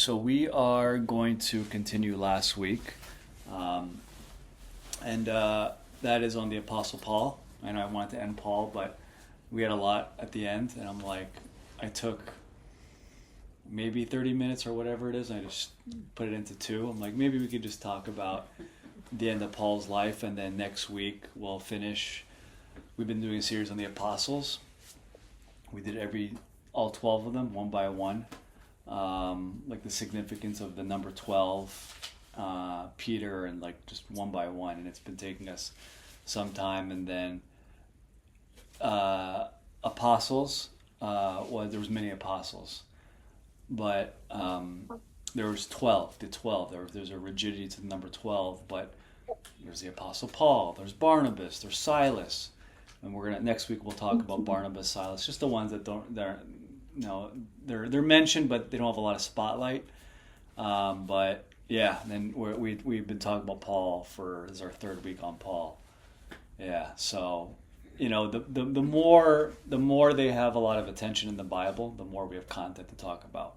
So we are going to continue last week, um, and that is on the Apostle Paul. I know I wanted to end Paul, but we had a lot at the end, and I'm like, I took maybe 30 minutes or whatever it is, and I just put it into two. I'm like, maybe we could just talk about the end of Paul's life, and then next week we'll finish. We've been doing a series on the apostles. We did all 12 of them, one by one. Like the significance of the number 12, Peter, and like just one by one. And it's been taking us some time. And then apostles, well, there was many apostles, but there was 12, the 12. There's a rigidity to the number 12, but there's the Apostle Paul, there's Barnabas, there's Silas. And next week we'll talk about Barnabas, Silas, just the ones that they're mentioned, but they don't have a lot of spotlight. But yeah, then we've been talking about Paul this is our third week on Paul. Yeah, so the more they have a lot of attention in the Bible, the more we have content to talk about.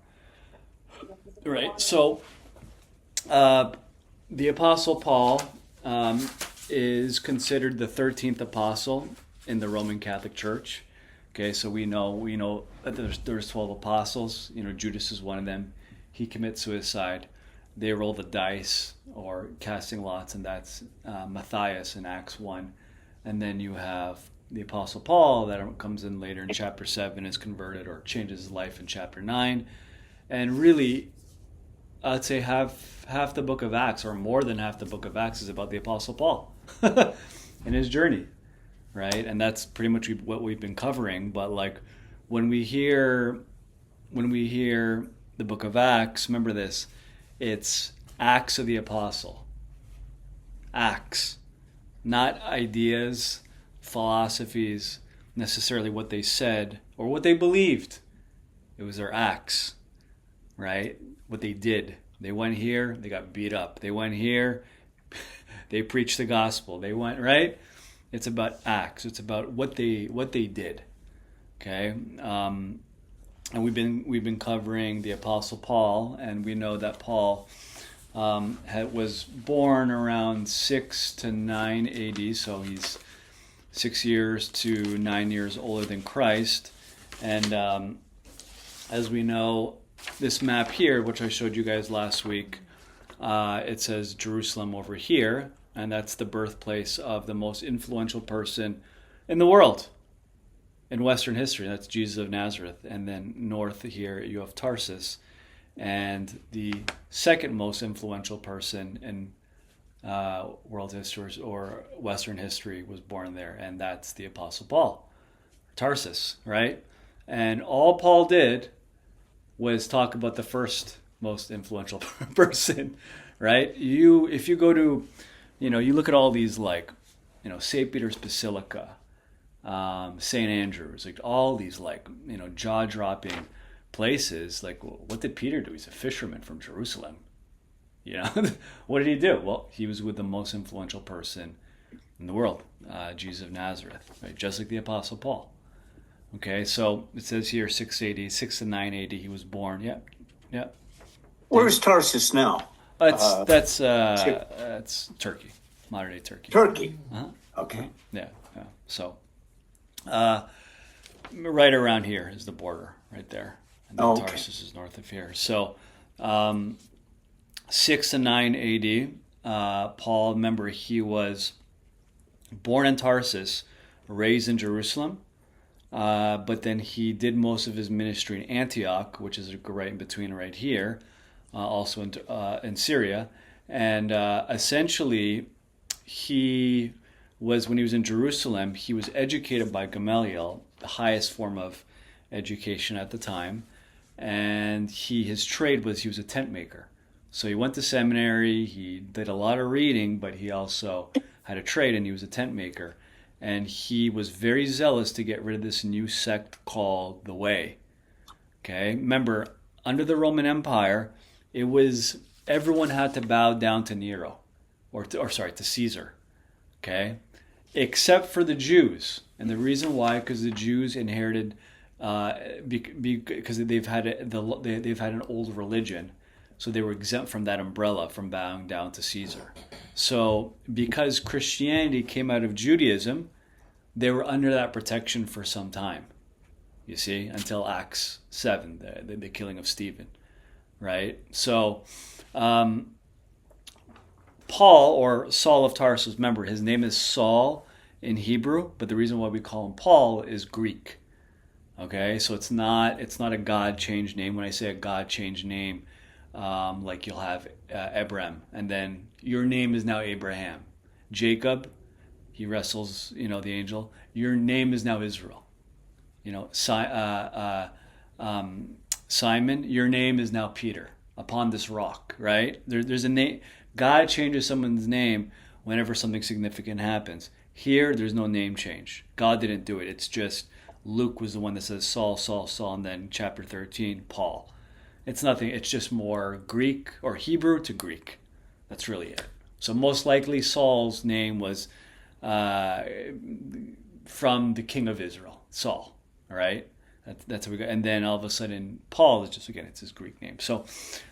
Right. So the Apostle Paul is considered the 13th apostle in the Roman Catholic Church. Okay, so we know that there's 12 apostles. Judas is one of them. He commits suicide. They roll the dice or casting lots, and that's Matthias in Acts 1. And then you have the Apostle Paul that comes in later in chapter 7, is converted or changes his life in chapter 9. And really, I'd say half the book of Acts, or more than half the book of Acts, is about the Apostle Paul and his journey. Right, and that's pretty much what we've been covering. But like when we hear the book of Acts, remember this: it's Acts of the Apostle. Acts, not ideas, philosophies, necessarily what they said or what they believed. It was their acts, right? What they did. They went here, they got beat up. They went here, they preached the gospel. They went right. It's about acts. It's about what they did. Okay, and we've been covering the Apostle Paul, and we know that Paul was born around 6 to 9 A.D. So he's 6 years to 9 years older than Christ. And as we know, this map here, which I showed you guys last week, it says Jerusalem over here. And that's the birthplace of the most influential person in the world in Western history. That's Jesus of Nazareth. And then north here you have Tarsus. And the second most influential person in world history or Western history was born there. And that's the Apostle Paul. Tarsus, right? And all Paul did was talk about the first most influential person, right? If you go to... you look at all these St. Peter's Basilica, St. Andrews, like all these jaw-dropping places. Like, what did Peter do? He's a fisherman from Jerusalem. What did he do? Well, he was with the most influential person in the world, Jesus of Nazareth, right? Just like the Apostle Paul. Okay, so it says here 6 to 9 AD he was born. Yeah. Where's Tarsus now? That's Turkey, modern day Turkey. Turkey. Uh-huh. Okay. Yeah. So, right around here is the border, right there, and then Tarsus is north of here. So, 6 to 9 A.D. Paul, remember, he was born in Tarsus, raised in Jerusalem, but then he did most of his ministry in Antioch, which is right in between, right here. Also in Syria, and essentially when he was in Jerusalem, he was educated by Gamaliel, the highest form of education at the time, and his trade was he was a tent maker. So he went to seminary, he did a lot of reading, but he also had a trade, and he was a tent maker, and he was very zealous to get rid of this new sect called the Way. Okay, remember, under the Roman Empire, it was everyone had to bow down to Nero, to Caesar, okay, except for the Jews. And the reason why, because the Jews inherited, because they've had an old religion, So they were exempt from that umbrella from bowing down to Caesar. So because Christianity came out of Judaism, they were under that protection for some time. You see, until Acts 7, the killing of Stephen, right? So Paul, or Saul of Tarsus, remember his name is Saul in Hebrew, but the reason why we call him Paul is Greek. Okay, so it's not a God changed name. When I say a God changed name, like you'll have Abraham, and then your name is now Abraham. Jacob, he wrestles, the angel. Your name is now Israel. Simon, your name is now Peter. Upon this rock, right? There's a name. God changes someone's name whenever something significant happens. Here, there's no name change. God didn't do it. It's just Luke was the one that says Saul, Saul, Saul, and then chapter 13, Paul. It's nothing. It's just more Greek or Hebrew to Greek. That's really it. So most likely Saul's name was from the king of Israel, Saul. All right? That's how we go. And then all of a sudden, Paul is just, again, it's his Greek name. So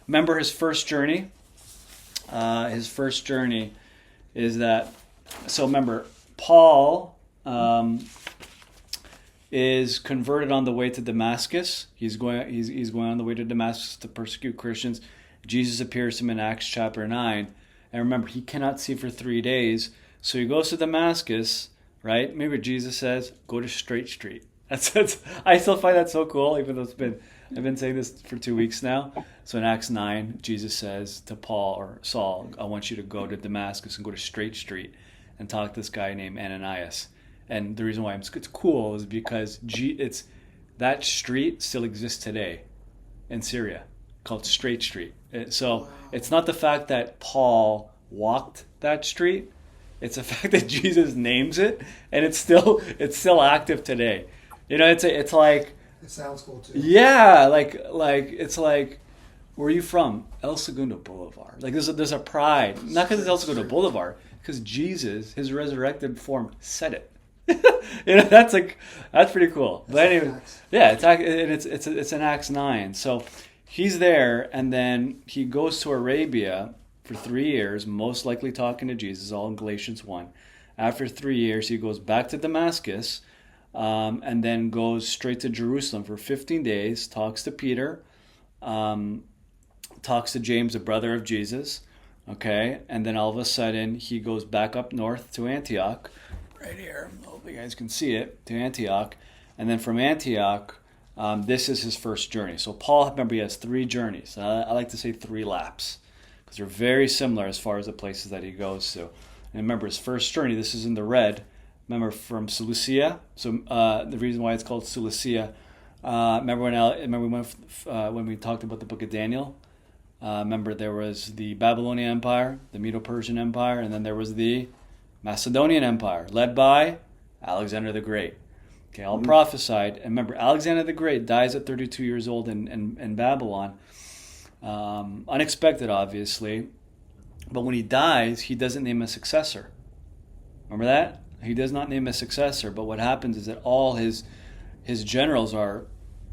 remember his first journey. His first journey is that, so remember, Paul is converted on the way to Damascus. He's going on the way to Damascus to persecute Christians. Jesus appears to him in Acts chapter 9. And remember, he cannot see for 3 days. So he goes to Damascus, right? Maybe Jesus says, go to Straight Street. I still find that so cool, even though I've been saying this for 2 weeks now. So in Acts 9, Jesus says to Paul or Saul, I want you to go to Damascus and go to Straight Street and talk to this guy named Ananias. And the reason why it's cool is because that street still exists today in Syria, called Straight Street. So it's not the fact that Paul walked that street; it's the fact that Jesus names it, and it's still active today. It's like, it sounds cool too. Yeah, like it's like, where are you from? El Segundo Boulevard. Like there's a pride, not because it's El Segundo Boulevard, because Jesus, his resurrected form, said it. That's pretty cool. But anyway, yeah, it's in Acts 9. So he's there, and then he goes to Arabia for 3 years, most likely talking to Jesus, all in Galatians 1. After 3 years, he goes back to Damascus, and then goes straight to Jerusalem for 15 days, talks to Peter, talks to James, the brother of Jesus, okay? And then all of a sudden, he goes back up north to Antioch, right here. I hope you guys can see it, to Antioch. And then from Antioch, this is his first journey. So Paul, remember, he has 3 journeys. I like to say 3 laps, because they're very similar as far as the places that he goes to. And remember, his first journey, this is in the red, remember, from Cilicia. So the reason why it's called Cilicia, remember when we talked about the book of Daniel? Remember, there was the Babylonian Empire, the Medo-Persian Empire, and then there was the Macedonian Empire, led by Alexander the Great. Okay, all prophesied. And remember, Alexander the Great dies at 32 years old in Babylon. Unexpected, obviously. But when he dies, he doesn't name a successor. Remember that? He does not name a successor. But what happens is that all his generals are,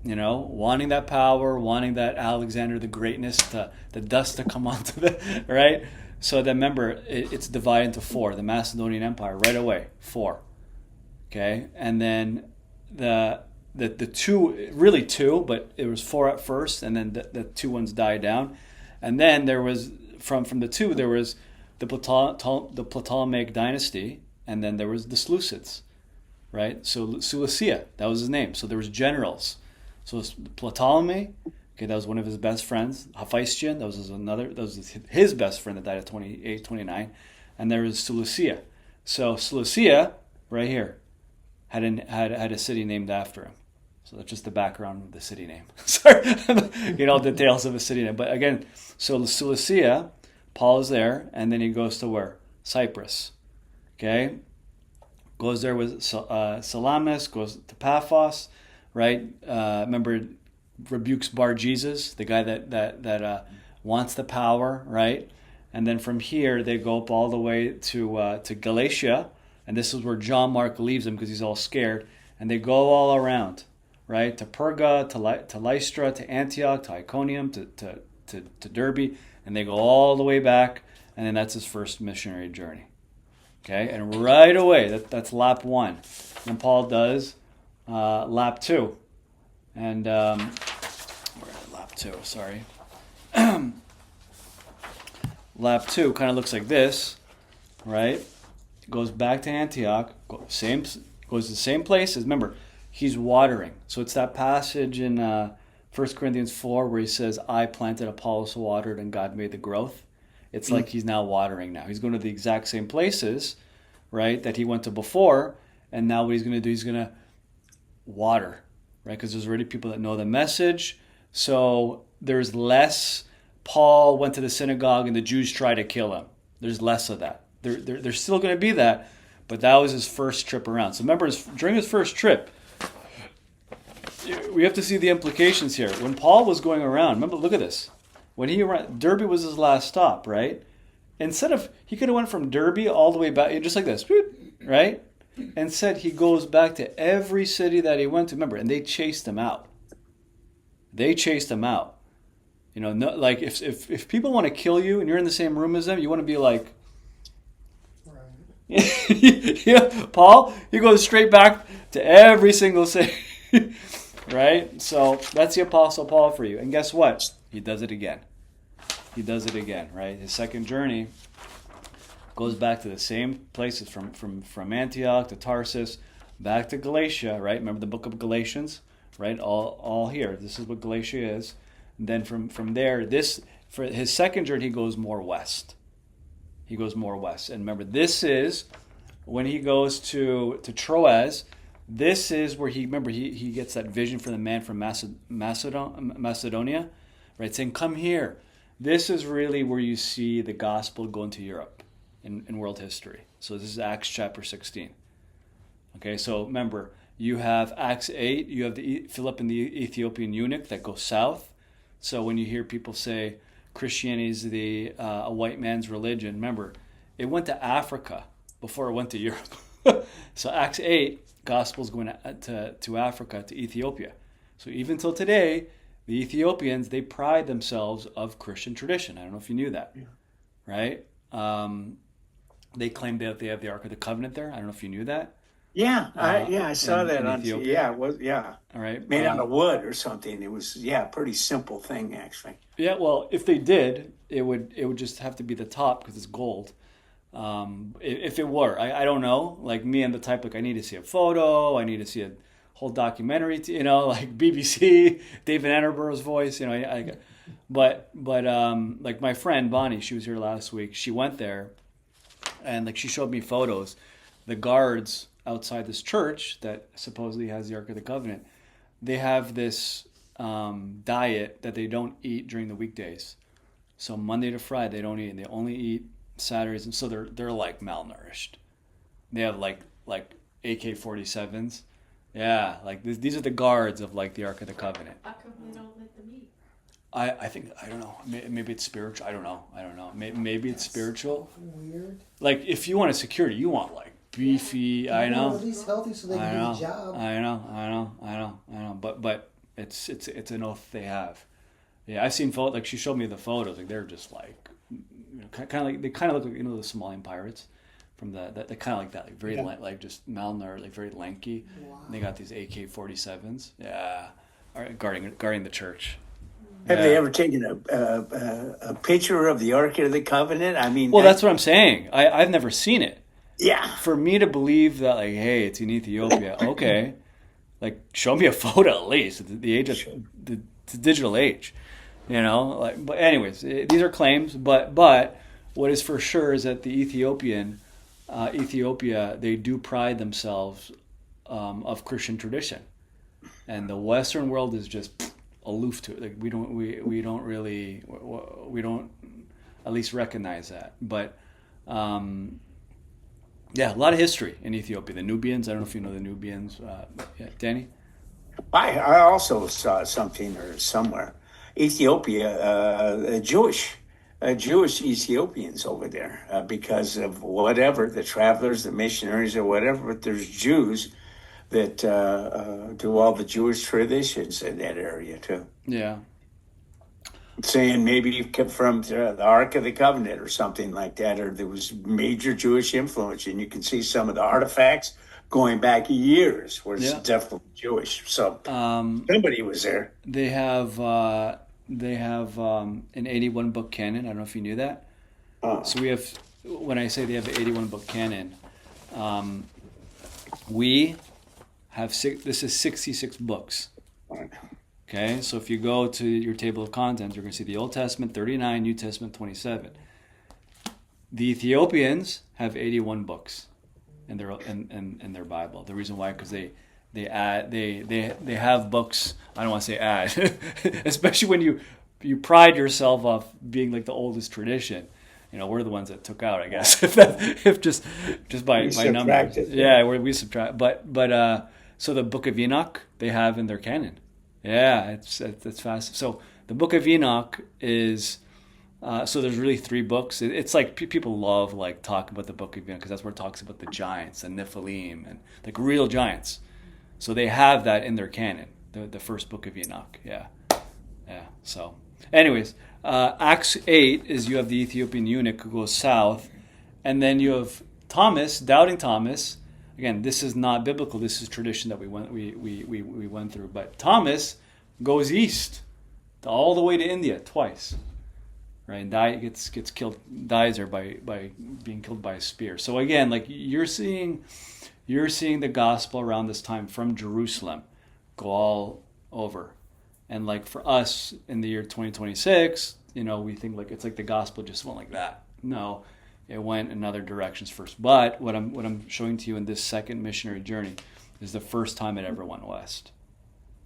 wanting that power, wanting that Alexander the Greatness, the dust to come onto the, right? So then remember, it's divided into 4. The Macedonian Empire, right away, 4. Okay? And then the 2, really 2, but it was 4 at first, and then the 2 ones died down. And then there was, from the 2, there was the Ptolemaic dynasty, and then there was the Seleucids, right? So Cilicia, that was his name. So there was generals. So it was Ptolemy. Okay, that was one of his best friends. Hephaestion, that was his best friend that died at 28, 29. And there was Seleucia. So Seleucia, right here, had a city named after him. So that's just the background of the city name. Sorry, details of a city name. But again, so Seleucia, Paul is there, and then he goes to where? Cyprus. Okay? Goes there with Salamis, goes to Paphos, right? Remember, rebukes Bar Jesus, the guy that wants the power, right? And then from here they go up all the way to Galatia, and this is where John Mark leaves them because he's all scared. And they go all around, right? To Perga, to Lystra, to Antioch, to Iconium, to to Derby, and they go all the way back, and then that's his first missionary journey. Okay, and right away, that's lap 1. And Paul does lap 2. And we're at lap 2, sorry. Lap 2 kind of looks like this, right? Goes back to Antioch, goes to the same places. Remember, he's watering. So it's that passage in 1 Corinthians 4 where he says, I planted, Apollos watered, and God made the growth. It's like he's now watering now. He's going to the exact same places, right, that he went to before. And now what he's going to do, he's going to water, right? Because there's already people that know the message. So there's less, Paul went to the synagogue and the Jews tried to kill him. There's less of that. There's still going to be that, but that was his first trip around. So remember, during his first trip, we have to see the implications here. When Paul was going around, remember, look at this. When he arrived, Derby was his last stop, right? Instead of, he could have went from Derby all the way back, just like this, right? Instead, he goes back to every city that he went to. Remember, and they chased him out. They chased him out. You know, no, like if people want to kill you and you're in the same room as them, you want to be like, yeah, Paul, he goes straight back to every single city, right? So that's the Apostle Paul for you. And guess what? He does it again. He does it again, right? His second journey goes back to the same places from Antioch to Tarsus, back to Galatia, right? Remember the book of Galatians, right? All here. This is what Galatia is. And then from there, for his second journey, he goes more west. He goes more west. And remember, this is when he goes to Troas. This is where he gets that vision for the man from Macedonia, right? Saying, come here. This is really where you see the gospel go into Europe in world history. So this is Acts chapter 16. Okay, so remember, you have Acts 8, you have Philip and the Ethiopian eunuch that go south. So when you hear people say Christianity is a white man's religion, remember, it went to Africa before it went to Europe. So Acts 8, gospel's going to Africa, to Ethiopia. So even till today, the Ethiopians, they pride themselves of Christian tradition. I don't know if you knew that, right? They claim that they have the Ark of the Covenant there. I don't know if you knew that. Yeah, I saw that in on Ethiopia. Yeah, it was All right. made out of wood or something. It was a pretty simple thing actually. Yeah, well, if they did, it would just have to be the top because it's gold. If it were, I don't know. Like me, I'm the type, like, I need to see a photo. I need to see a whole documentary. Like BBC, David Attenborough's voice. But like my friend Bonnie, she was here last week. She went there, and like she showed me photos. The guards outside this church that supposedly has the Ark of the Covenant, they have this diet that they don't eat during the weekdays. So Monday to Friday they don't eat, and they only eat Saturdays, and so they're like malnourished. They have like AK-47s. Yeah, like these are the guards of like the Ark of the Covenant. How come they don't let them eat? I think, I don't know. Maybe it's spiritual. I don't know. Maybe it's spiritual. Weird. Like if you want a security, you want like beefy. I know. At least healthy so they can do the job. I know. But it's an oath they have. Yeah, I've seen photos. Like she showed me the photos. Like they're just like, kind of like, they kind of look like, the Somalian pirates from they kind of like that, like very like just malnourished, like very lanky. Wow. And they got these AK-47s. Yeah, all right, guarding the church. Have they ever taken a picture of the Ark of the Covenant? I mean, Well, that's what I'm saying. I've never seen it. yeah. For me to believe that, like, hey, it's in Ethiopia, okay, like, show me a photo at least. The age of the digital age, Like, but anyways, these are claims. But what is for sure is that the Ethiopia, they do pride themselves of Christian tradition, and the Western world is just aloof to it. Like we don't at least recognize that. But a lot of history in Ethiopia. The Nubians, I don't know if you know the Nubians. Danny? I also saw something or somewhere. Ethiopia, Jewish Ethiopians over there because of whatever, the travelers, the missionaries or whatever, but there's Jews that do all the Jewish traditions in that area too. Yeah. saying maybe from the Ark of the Covenant or something like that, or there was major Jewish influence, and you can see some of the artifacts going back years where it's Yeah. definitely Jewish. So somebody was there. They have an 81 book canon. I don't know if you knew that. Oh, So we have, when I say they have an 81 book canon, we have this is 66 books. Okay, so if you go to your table of contents, you're going to see the Old Testament 39, New Testament 27. The Ethiopians have 81 books in their Bible. The reason why, because they have books. I don't want to say add, especially when you pride yourself off being like the oldest tradition. We're the ones that took out, I guess, if just by numbers. subtracted. Yeah, we subtract. But so the Book of Enoch they have in their canon. Yeah, it's fast. So the Book of Enoch is so there's really three books. It's like people love like talking about the Book of Enoch because that's where it talks about the giants and Nephilim and like real giants. So they have that in their canon, the first Book of Enoch. Yeah. So, anyways, Acts 8 is you have the Ethiopian eunuch who goes south, and then you have Thomas, doubting Thomas. Again, this is not biblical. This is tradition that we went through. But Thomas goes east, all the way to India twice, right? And gets killed, dies there by being killed by a spear. So again, like you're seeing the gospel around this time from Jerusalem go all over. And like for us in the year 2026, we think like it's like the gospel just went like that. No, it went in other directions first. But what I'm showing to you in this second missionary journey is the first time it ever went west.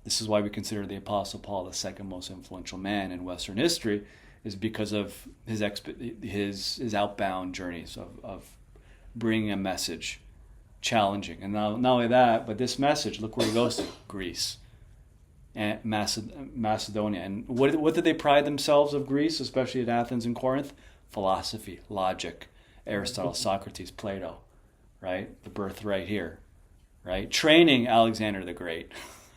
This is why we consider the Apostle Paul the second most influential man in Western history, is because of his outbound journeys of bringing a message, challenging. And not only that, but this message, look where he goes to, Greece and Macedonia. And what did they pride themselves of Greece, especially at Athens and Corinth? Philosophy, logic, Aristotle, Socrates, Plato, right? The birthright here, right? Training Alexander the Great,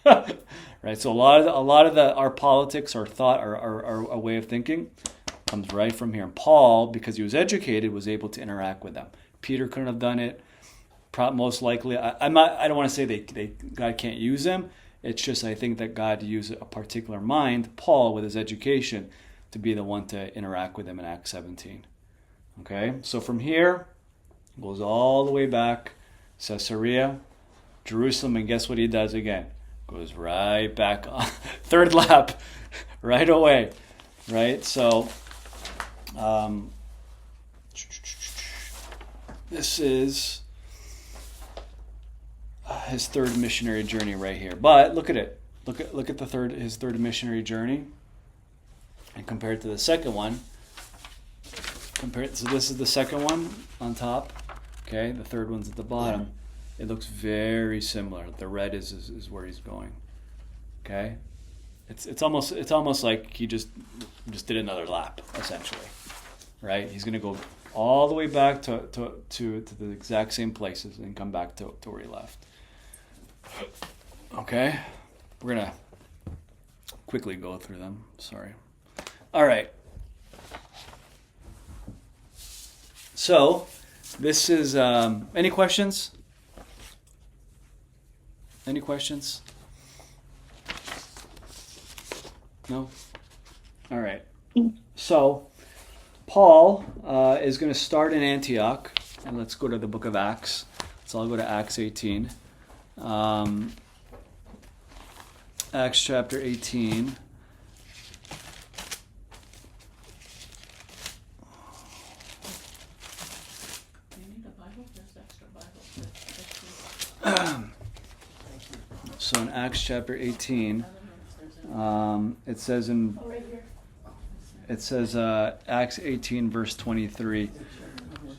right? So a lot of our politics, our thought, our way of thinking comes right from here. And Paul, because he was educated, was able to interact with them. Peter couldn't have done it. Most likely, I don't want to say God can't use them. It's just I think that God used a particular mind, Paul, with his education, to be the one to interact with him in Acts 17. Okay, so from here, goes all the way back, Caesarea, Jerusalem, and guess what he does again? Goes right back on third lap, right away, right? So, this is his third missionary journey right here. But look at it. Look at his third missionary journey, and compare it to the second one. So this is the second one on top. Okay, the third one's at the bottom. It looks very similar. The red is where he's going. Okay, it's almost like he just did another lap essentially, right? He's gonna go all the way back to the exact same places and come back to where he left. Okay, we're gonna quickly go through them. Sorry. All right. So, this is any questions? Any questions? No? All right. So, Paul is going to start in Antioch, and let's go to the book of Acts. So I'll go to Acts 18. Acts chapter 18. So in Acts chapter 18, it says Acts 18 verse 23.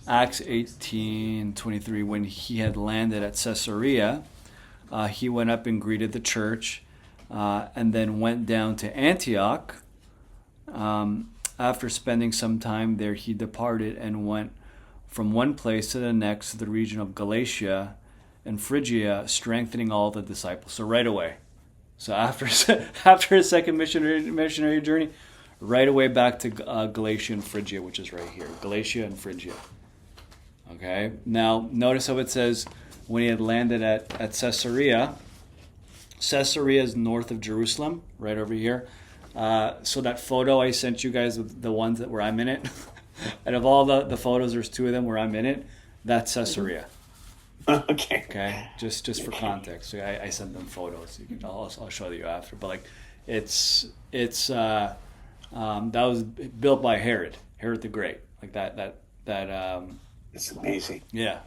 Acts 18:23. When he had landed at Caesarea, he went up and greeted the church, and then went down to Antioch. After spending some time there, he departed and went from one place to the next to the region of Galatia and Phrygia, strengthening all the disciples. So right away. So after his second missionary journey, right away back to Galatia and Phrygia, which is right here. Galatia and Phrygia. Okay. Now, notice how it says when he had landed at Caesarea. Caesarea is north of Jerusalem, right over here. So that photo I sent you guys, with the ones where I'm in it, out of all the photos, there's 2 of them where I'm in it. That's Caesarea. Okay. Okay, just for context, so I sent them photos. I'll show you after. But like, it's that was built by Herod the Great. Like that. It's amazing. Yeah,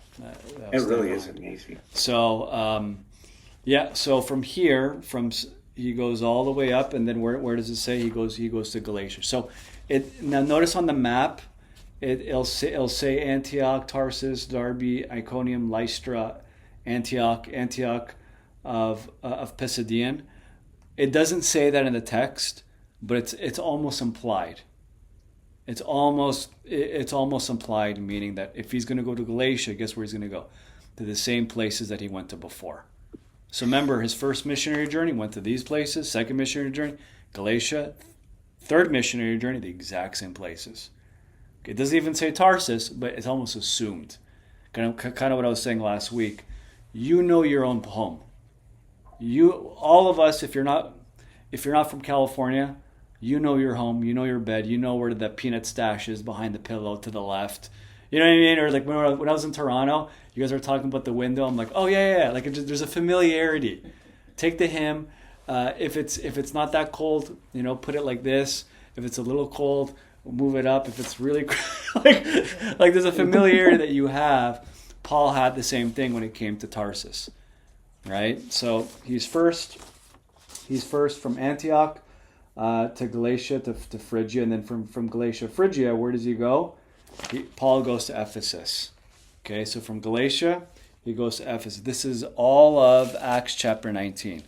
It really is amazing. So yeah, so from here, he goes all the way up, and then where does it say he goes? He goes to Galatia. So now notice on the map. It'll say Antioch, Tarsus, Derbe, Iconium, Lystra, Antioch of Pisidian. It doesn't say that in the text, but it's almost implied. It's almost implied, meaning that if he's going to go to Galatia, guess where he's going to go? To the same places that he went to before. So remember, his first missionary journey went to these places. Second missionary journey, Galatia. Third missionary journey, the exact same places. It doesn't even say Tarsus, but it's almost assumed. Kind of what I was saying last week. You know your own home. All of us, if you're not from California, you know your home. You know your bed. You know where the peanut stash is behind the pillow to the left. You know what I mean? Or like when I was in Toronto, you guys were talking about the window. I'm like, oh yeah. Like there's a familiarity. Take the hymn. If it's not that cold, put it like this. If it's a little cold, move it up. If it's really like there's a familiarity that you have. Paul had the same thing when it came to Tarsus, right? So he's first from Antioch to Galatia to Phrygia, and then from Galatia Phrygia, where does he go? Paul goes to Ephesus. Okay, so from Galatia he goes to Ephesus. This is all of Acts chapter 19.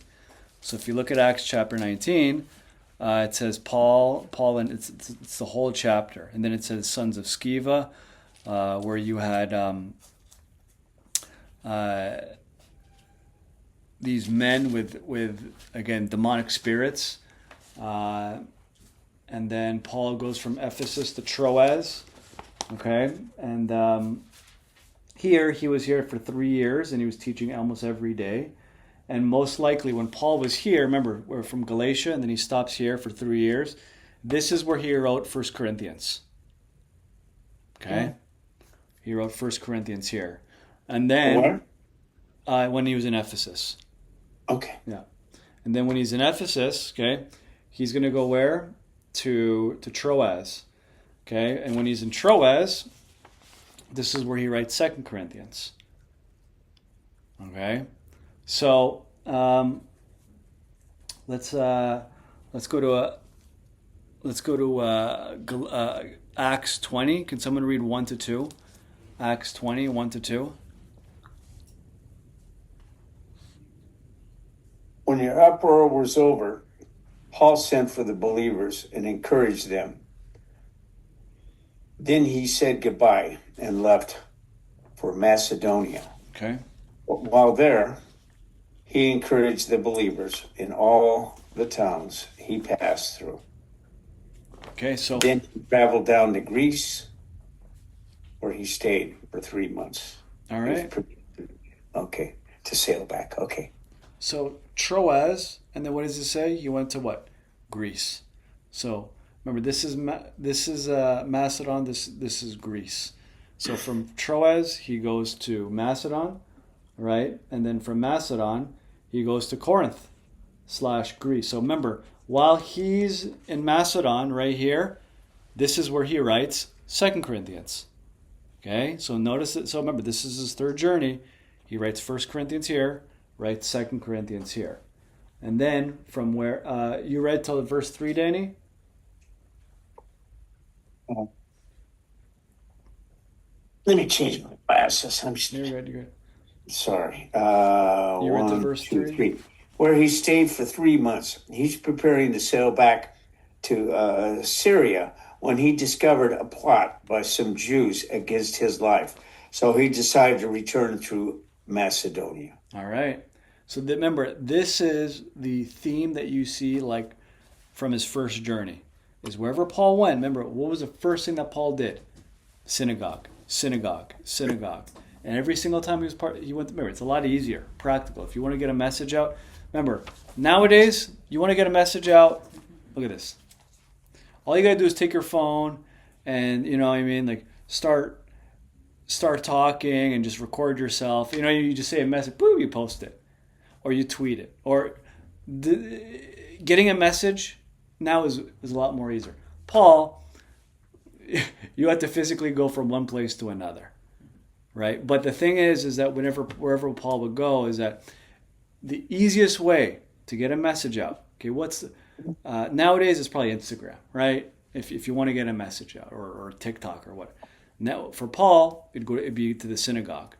So if you look at Acts chapter 19. It says Paul, and it's the whole chapter, and then it says sons of Sceva, where you had these men with again demonic spirits, and then Paul goes from Ephesus to Troas, okay, and he was here for 3 years, and he was teaching almost every day. And most likely when Paul was here, remember, we're from Galatia, and then he stops here for 3 years. This is where he wrote 1 Corinthians. Okay? He wrote 1 Corinthians here. And then when he was in Ephesus. Okay. Yeah. And then when he's in Ephesus, okay, he's going to go where? To Troas. Okay? And when he's in Troas, this is where he writes 2 Corinthians. Okay? So let's go to Acts 20. Can someone read 1-2? Acts 20, 1-2. When the uproar was over, Paul sent for the believers and encouraged them. Then he said goodbye and left for Macedonia. Okay. While there, he encouraged the believers in all the towns he passed through. Okay, so then he traveled down to Greece, where he stayed for 3 months. All right. Okay, to sail back. Okay. So Troas, and then what does it say? He went to what? Greece. So remember, this is Macedon. This is Greece. So from Troas, he goes to Macedon, right? And then from Macedon, he goes to Corinth / Greece. So remember, while he's in Macedon right here, this is where he writes 2 Corinthians. Okay, so notice it. So remember, this is his third journey. He writes 1 Corinthians here, writes 2 Corinthians here. And then from where, you read till verse 3, Danny? Let me change my glasses. You're good. Sorry. You read to 1, verse 2, 3? 3. Where he stayed for 3 months. He's preparing to sail back to Syria when he discovered a plot by some Jews against his life. So he decided to return through Macedonia. All right. So remember, this is the theme that you see like from his first journey. is wherever Paul went, remember, what was the first thing that Paul did? Synagogue, synagogue, synagogue. And every single time he went, remember, it's a lot easier, practical. If you want to get a message out, remember, nowadays, you want to get a message out, look at this. All you got to do is take your phone and, you know what I mean, like, start talking and just record yourself. You know, you just say a message, boom, you post it. Or you tweet it. Or getting a message now is a lot more easier. Paul, you have to physically go from one place to another, right? But the thing is that wherever Paul would go, is that the easiest way to get a message out. Okay, nowadays it's probably Instagram, right? If you want to get a message out, or TikTok or what. Now for Paul, it'd be to the synagogue.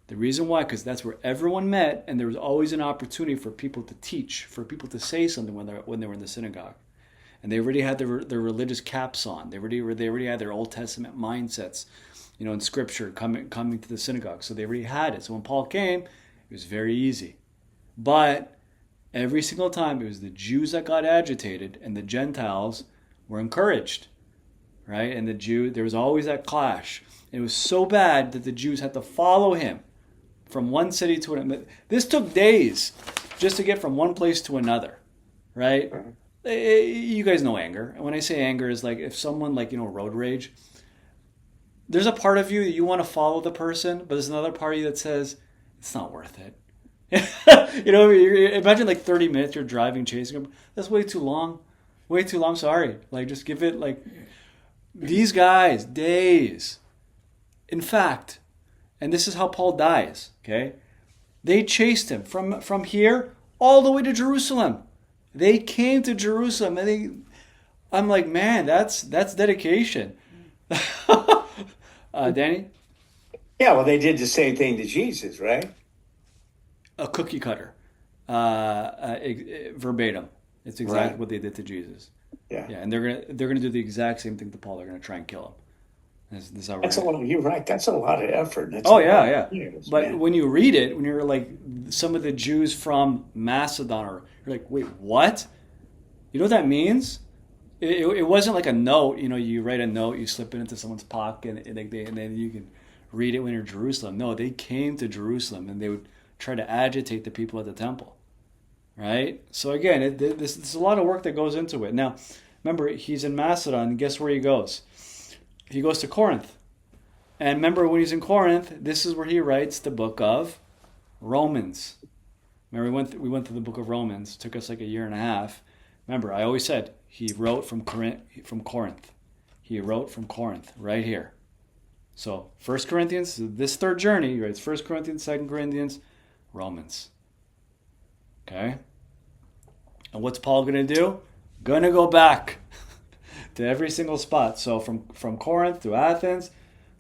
The reason why, because that's where everyone met, and there was always an opportunity for people to teach, for people to say something when they were in the synagogue. And they already had their religious caps on. They already had their Old Testament mindsets, you know, in Scripture coming to the synagogue. So they already had it. So when Paul came, it was very easy. But every single time, it was the Jews that got agitated, and the Gentiles were encouraged, right? And there was always that clash. It was so bad that the Jews had to follow him from one city to another. This took days just to get from one place to another, right? You guys know anger. And when I say anger, is like if someone, like, you know, road rage, there's a part of you that you want to follow the person, but there's another part of you that says, it's not worth it. You know, imagine like 30 minutes you're driving, chasing them. That's way too long. Way too long, sorry. Like, just give it, like, these guys, days. In fact, and this is how Paul dies, okay? They chased him from here all the way to Jerusalem. They came to Jerusalem, and I'm like, man, that's dedication. Danny? Yeah, well, they did the same thing to Jesus, right? A cookie cutter. Verbatim. It's exactly what they did to Jesus. Yeah. Yeah, and they're gonna do the exact same thing to Paul. They're gonna try and kill him. You're right. That's a lot of effort. Yeah. Years, but man. when you read it, when you're like some of the Jews from Macedon, or you're like, wait, what? You know what that means? It wasn't like a note. You know, you write a note, you slip it into someone's pocket, and then you can read it when you're in Jerusalem. No, they came to Jerusalem, and they would try to agitate the people at the temple. Right? So again, there's a lot of work that goes into it. Now, remember, he's in Macedon. Guess where he goes? He goes to Corinth. And remember, when he's in Corinth, this is where he writes the book of Romans. Remember, we went through the book of Romans. It took us like a year and a half. Remember, I always said he wrote from Corinth. He wrote from Corinth, right here. So 1 Corinthians, this third journey, he writes 1 Corinthians, 2 Corinthians, Romans. Okay? And what's Paul going to do? Going to go back to every single spot. So from Corinth to Athens,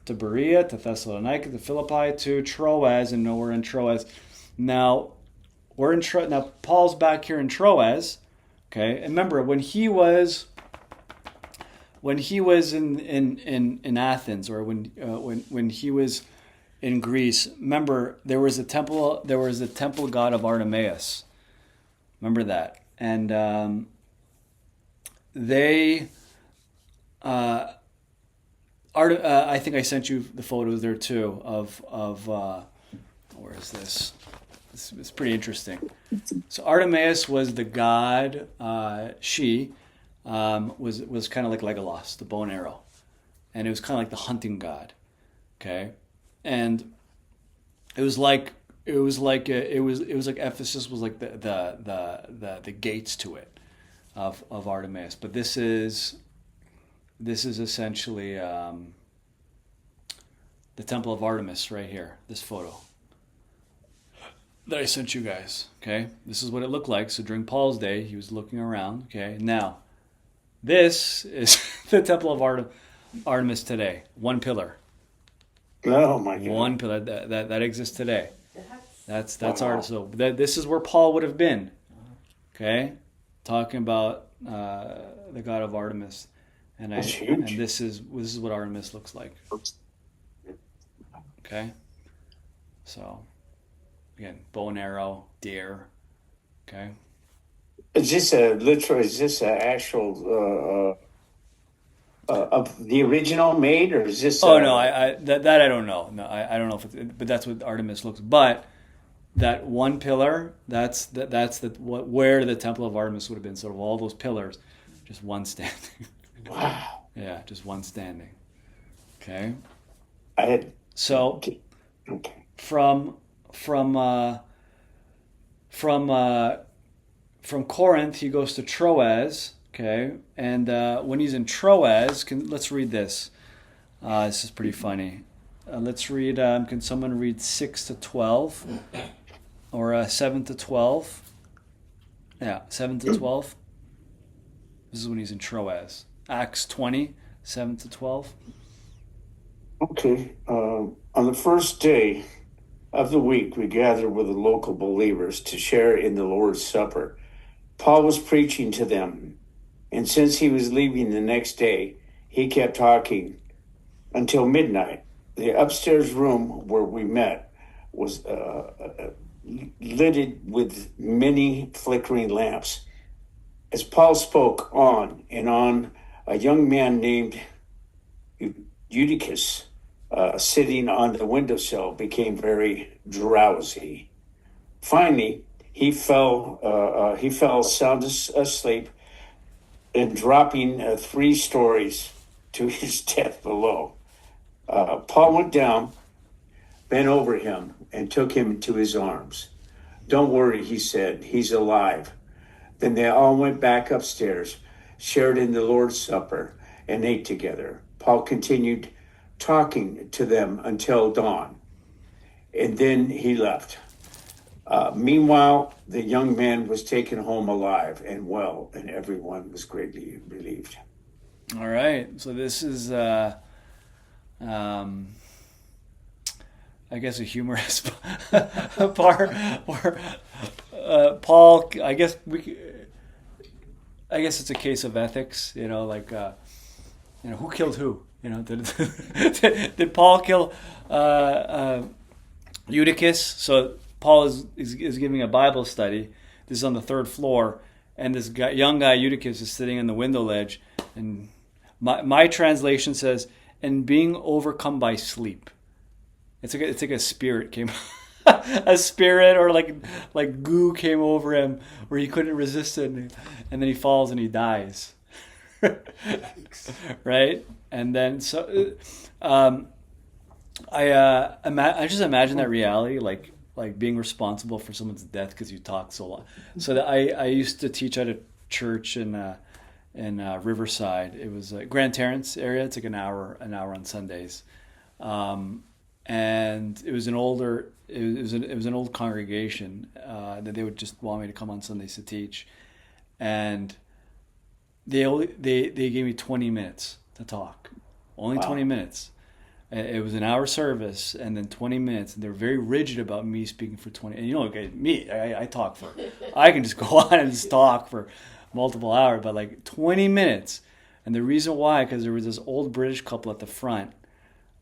to Berea, to Thessalonica, to Philippi, to Troas, and we're in Troas. Now, now Paul's back here in Troas. Okay? And remember, when he was in Athens, or when he was in Greece, remember there was a temple god of Artemis. Remember that. And I think I sent you the photos there too of where is this? It's pretty interesting. So Artemis was the god. She was kind of like Legolas, the bow and arrow, and it was kind of like the hunting god. Okay, and it was like Ephesus was like the gates to it of Artemis. But this is essentially the temple of Artemis right here. This photo that I sent you guys. Okay, this is what it looked like. So during Paul's day, he was looking around. Okay, now this is the temple of Artemis today. One pillar. Oh my God! One pillar that exists today. That's art. So this is where Paul would have been. Okay, talking about the god of Artemis, and this is what Artemis looks like. Okay, so again, bow and arrow, deer. Okay, Is this an actual of the original made, or is this? Oh no, that I don't know. No, I don't know if it's, but that's what Artemis looks. But that one pillar, that's where the temple of Artemis would have been. So of all those pillars, just one standing. Wow. Yeah, just one standing. Okay. I had So okay. from from uh, from uh, from Corinth, he goes to Troas. Okay, and when he's in Troas, let's read this. This is pretty funny. Let's read. Can someone read 6 to 12 or 7 to 12? Yeah, 7 to 12. This is when he's in Troas. Acts 20, 7 to 12. Okay. On the first day of the week, we gathered with the local believers to share in the Lord's Supper. Paul was preaching to them, and since he was leaving the next day, he kept talking until midnight. The upstairs room where we met was lighted with many flickering lamps. As Paul spoke on and on, a young man named Eutychus, sitting on the windowsill, became very drowsy. Finally, he fell sound asleep and dropping 3 stories to his death below. Paul went down, bent over him, and took him into his arms. "Don't worry," he said, "he's alive." Then they all went back upstairs, shared in the Lord's Supper, and ate together. Paul continued talking to them until dawn, and then he left. Meanwhile, the young man was taken home alive and well, and everyone was greatly relieved. All right. So this is, I guess, a humorous part where Paul. I guess it's a case of ethics. Like who killed who? Did Paul kill Eutychus? So Paul is giving a Bible study. This is on the 3rd floor, and this young guy Eutychus is sitting on the window ledge, and my translation says, "and being overcome by sleep." It's like a spirit came, a spirit or like goo came over him where he couldn't resist it, and then he falls and he dies. Right, and then I just imagine that reality, like being responsible for someone's death because you talk so long. So that I used to teach at a church in Riverside. It was Grand Terrace area. It's like an hour on Sundays, and it was an older. It was an old congregation that they would just want me to come on Sundays to teach, and they gave me 20 minutes to talk, only Wow. 20 minutes. It was an hour service and then 20 minutes, and they're very rigid about me speaking for 20. And okay, me, I talk for, I can just go on and just talk for multiple hours, but like 20 minutes. And the reason why, because there was this old British couple at the front,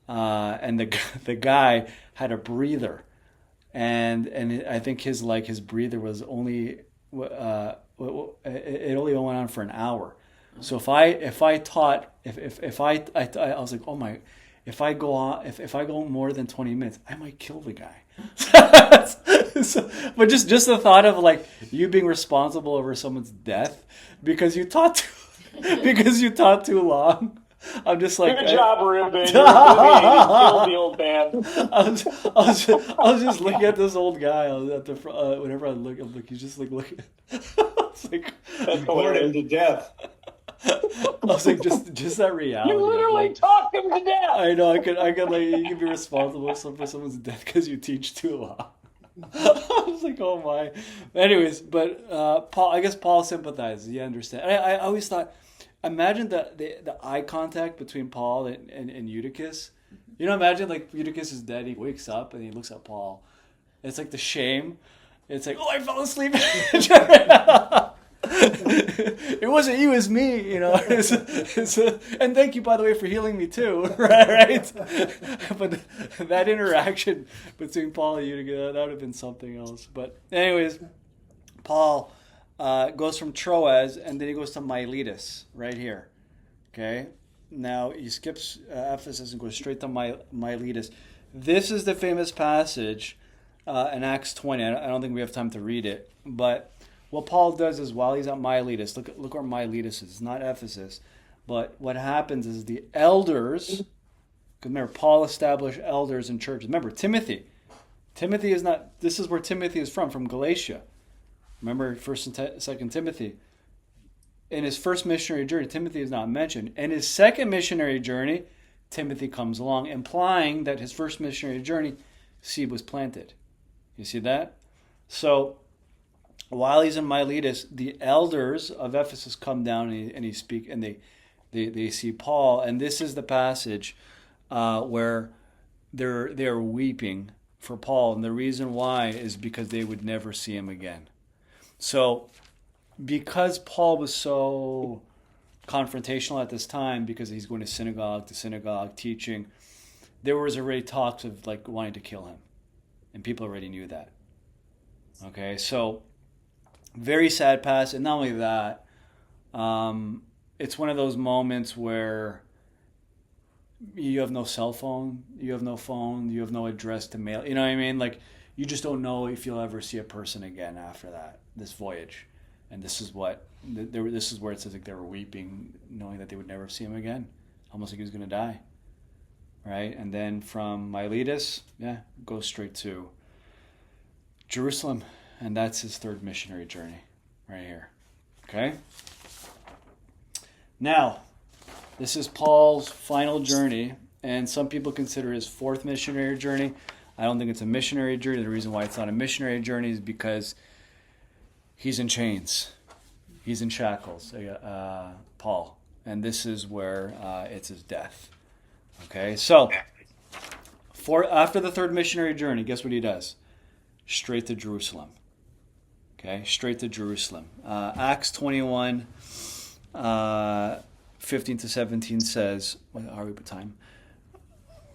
and the guy had a breather, and I think his breather was only it only went on for an hour. So if I taught if I was like, oh my, if I go more than 20 minutes, I might kill the guy. But just the thought of like you being responsible over someone's death because you taught too long. I'm just like, good job, Ruben. You killed the old man. I was just looking at this old guy. I was at the whenever I'm like, he's just like looking. It's like Bored him to death. I was like, just that reality. You literally talked him to death. I know. I could like you can be responsible for someone's death because you teach too long. I was like, oh my. Anyways, but Paul, I guess Paul sympathizes. He understands. I always thought, imagine the eye contact between Paul and Eutychus. Imagine like Eutychus is dead. He wakes up and he looks at Paul. It's like the shame. It's like, oh, I fell asleep. It wasn't you, it was me, and thank you, by the way, for healing me too, right? But that interaction between Paul and Eutychus, that would have been something else. But anyways, Paul goes from Troas, and then he goes to Miletus, right here, okay? Now he skips Ephesus and goes straight to Miletus. This is the famous passage in Acts 20. I don't think we have time to read it, but what Paul does is while he's at Miletus, look where Miletus is. It's not Ephesus, but what happens is the elders. Because remember, Paul established elders in churches. Remember, Timothy. Timothy is not. This is where Timothy is from Galatia. Remember, 1st and 2nd Timothy. In his first missionary journey, Timothy is not mentioned. In his second missionary journey, Timothy comes along, implying that his first missionary journey, seed was planted. You see that? So, while he's in Miletus, the elders of Ephesus come down and he speak, and they see Paul, and this is the passage where they're weeping for Paul, and the reason why is because they would never see him again. So, because Paul was so confrontational at this time, because he's going to synagogue teaching, there was already talks of like wanting to kill him, and people already knew that. Okay, so very sad passage. And not only that, it's one of those moments where you have no cell phone, you have no phone, you have no address to mail. You know what I mean? Like, you just don't know if you'll ever see a person again after this voyage. And this is where it says like they were weeping, knowing that they would never see him again, almost like he was going to die, right? And then from Miletus, goes straight to Jerusalem, and that's his third missionary journey, right here. Okay. Now, this is Paul's final journey, and some people consider his fourth missionary journey. I don't think it's a missionary journey. The reason why it's not a missionary journey is because he's in chains. He's in shackles, Paul. And this is where it's his death. Okay, so after the third missionary journey, guess what he does? Straight to Jerusalem. Okay, straight to Jerusalem. Acts 21, 15 to 17 says, what are we by time?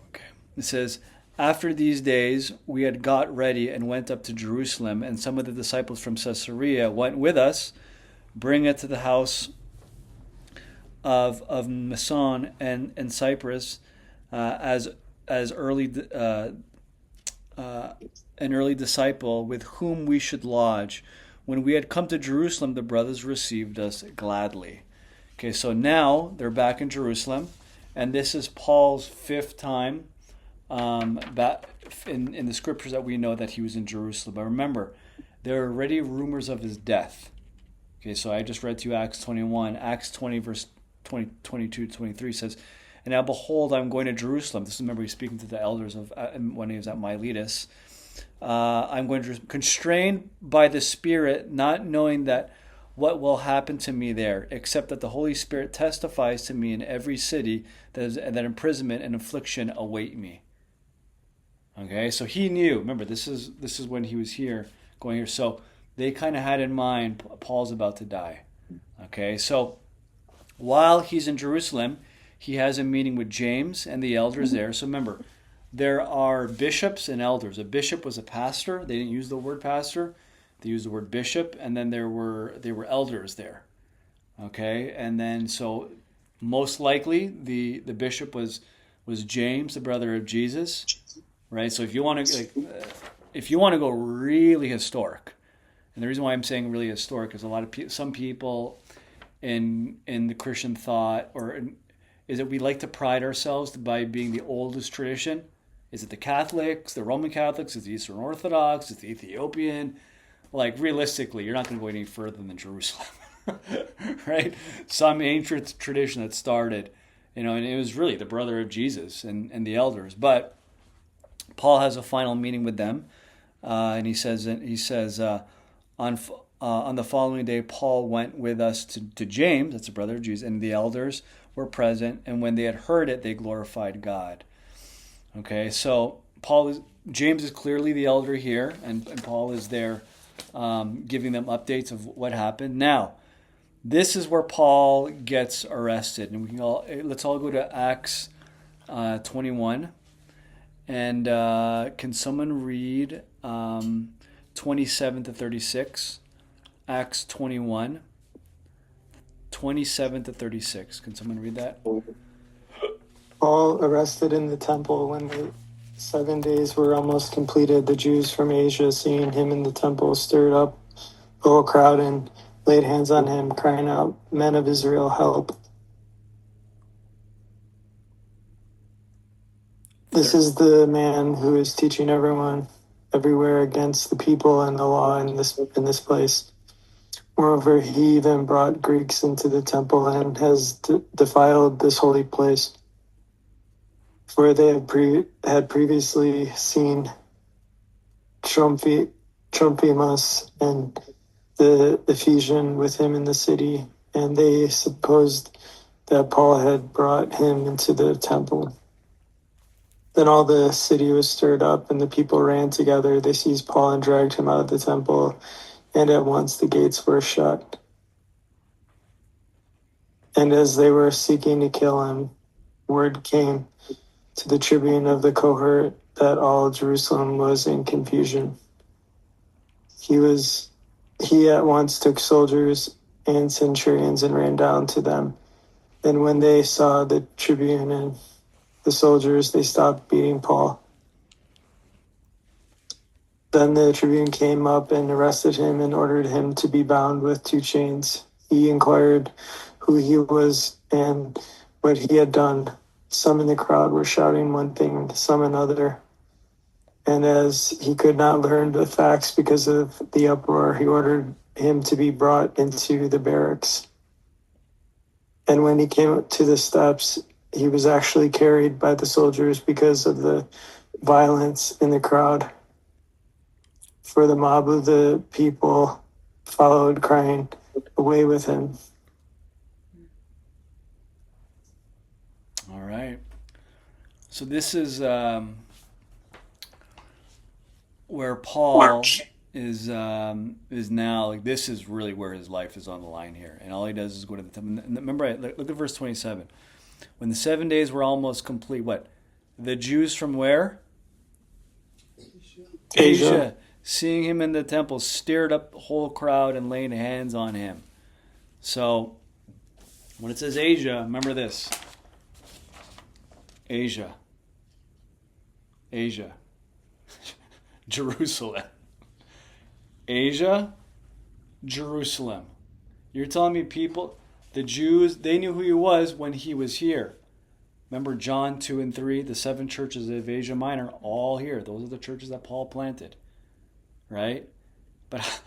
Okay, it says, after these days, we had got ready and went up to Jerusalem, and some of the disciples from Caesarea went with us, bring it to the house of Mnason and Cyprus as an early disciple with whom we should lodge. When we had come to Jerusalem, the brothers received us gladly. Okay, so now they're back in Jerusalem, and this is Paul's fifth time back in the scriptures that we know that he was in Jerusalem. But remember, there are already rumors of his death. Okay, so I just read to you Acts 21. Acts 20, verse 22, 23 says, and now behold, I'm going to Jerusalem. This is, remember, he's speaking to the elders when he was at Miletus. I'm going to constrained by the Spirit, not knowing that what will happen to me there, except that the Holy Spirit testifies to me in every city that imprisonment and affliction await me. Okay, so he knew. Remember, this is when he was going here. So they kind of had in mind Paul's about to die. Okay, so while he's in Jerusalem, he has a meeting with James and the elders there. So remember, there are bishops and elders. A bishop was a pastor. They didn't use the word pastor. They used the word bishop, and then there were elders there. Okay, and then so most likely the bishop was James, the brother of Jesus, right? So if you want to go really historic, and the reason why I'm saying really historic is a lot of some people in the Christian thought is that we like to pride ourselves by being the oldest tradition. Is it the Catholics, the Roman Catholics? Is it the Eastern Orthodox? Is it the Ethiopian? Like, realistically, you're not going to go any further than Jerusalem, right? Some ancient tradition that started, and it was really the brother of Jesus and the elders. But Paul has a final meeting with them, and he says on the following day, Paul went with us to James, that's the brother of Jesus, and the elders were present, and when they had heard it, they glorified God. Okay, so James is clearly the elder here, and Paul is there giving them updates of what happened. Now, this is where Paul gets arrested, and let's all go to Acts 21, and can someone read 27 to 36? Acts 21, 27 to 36. Can someone read that? Paul arrested in the temple when the 7 days were almost completed. The Jews from Asia, seeing him in the temple, stirred up the whole crowd and laid hands on him, crying out, "Men of Israel, help." This is the man who is teaching everyone everywhere against the people and the law in this place. Moreover, he even brought Greeks into the temple and has defiled this holy place, where they had previously seen Trophimus and the Ephesian with him in the city, and they supposed that Paul had brought him into the temple. Then all the city was stirred up, and the people ran together. They seized Paul and dragged him out of the temple, and at once the gates were shut. And as they were seeking to kill him, word came to the tribune of the cohort that all Jerusalem was in confusion. He at once took soldiers and centurions and ran down to them. And when they saw the tribune and the soldiers, they stopped beating Paul. Then the tribune came up and arrested him and ordered him to be bound with 2 chains. He inquired who he was and what he had done. Some in the crowd were shouting one thing, some another. And as he could not learn the facts because of the uproar, he ordered him to be brought into the barracks. And when he came to the steps, he was actually carried by the soldiers because of the violence in the crowd. For the mob of the people followed, crying, "Away with him." All right. So this is where Paul is now, like, this is really where his life is on the line here, and all he does is go to the temple. And remember, look at verse 27. When the 7 days were almost complete, what? The Jews from where? Asia, seeing him in the temple, stirred up the whole crowd and laid hands on him. So when it says Asia, remember this. Asia. Jerusalem. Asia, Jerusalem. You're telling me people, the Jews, they knew who he was when he was here. Remember John 2 and 3, the 7 churches of Asia Minor, all here. Those are the churches that Paul planted. Right? But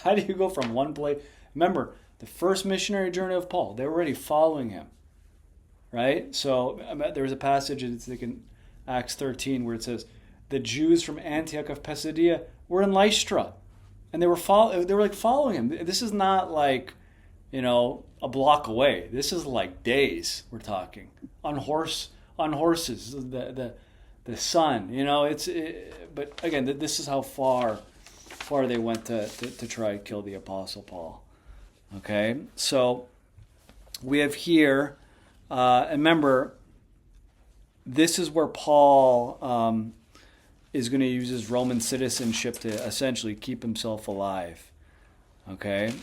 how do you go from one place? Remember, the first missionary journey of Paul, they were already following him. Right? So there's a passage in Acts 13 where it says, the Jews from Antioch of Pisidia were in Lystra. And they were following him. This is not like, a block away. This is like days we're talking. On horses, the sun, but again, this is how far they went to try to kill the Apostle Paul. Okay? So we have here, and remember, this is where Paul is going to use his Roman citizenship to essentially keep himself alive. Okay?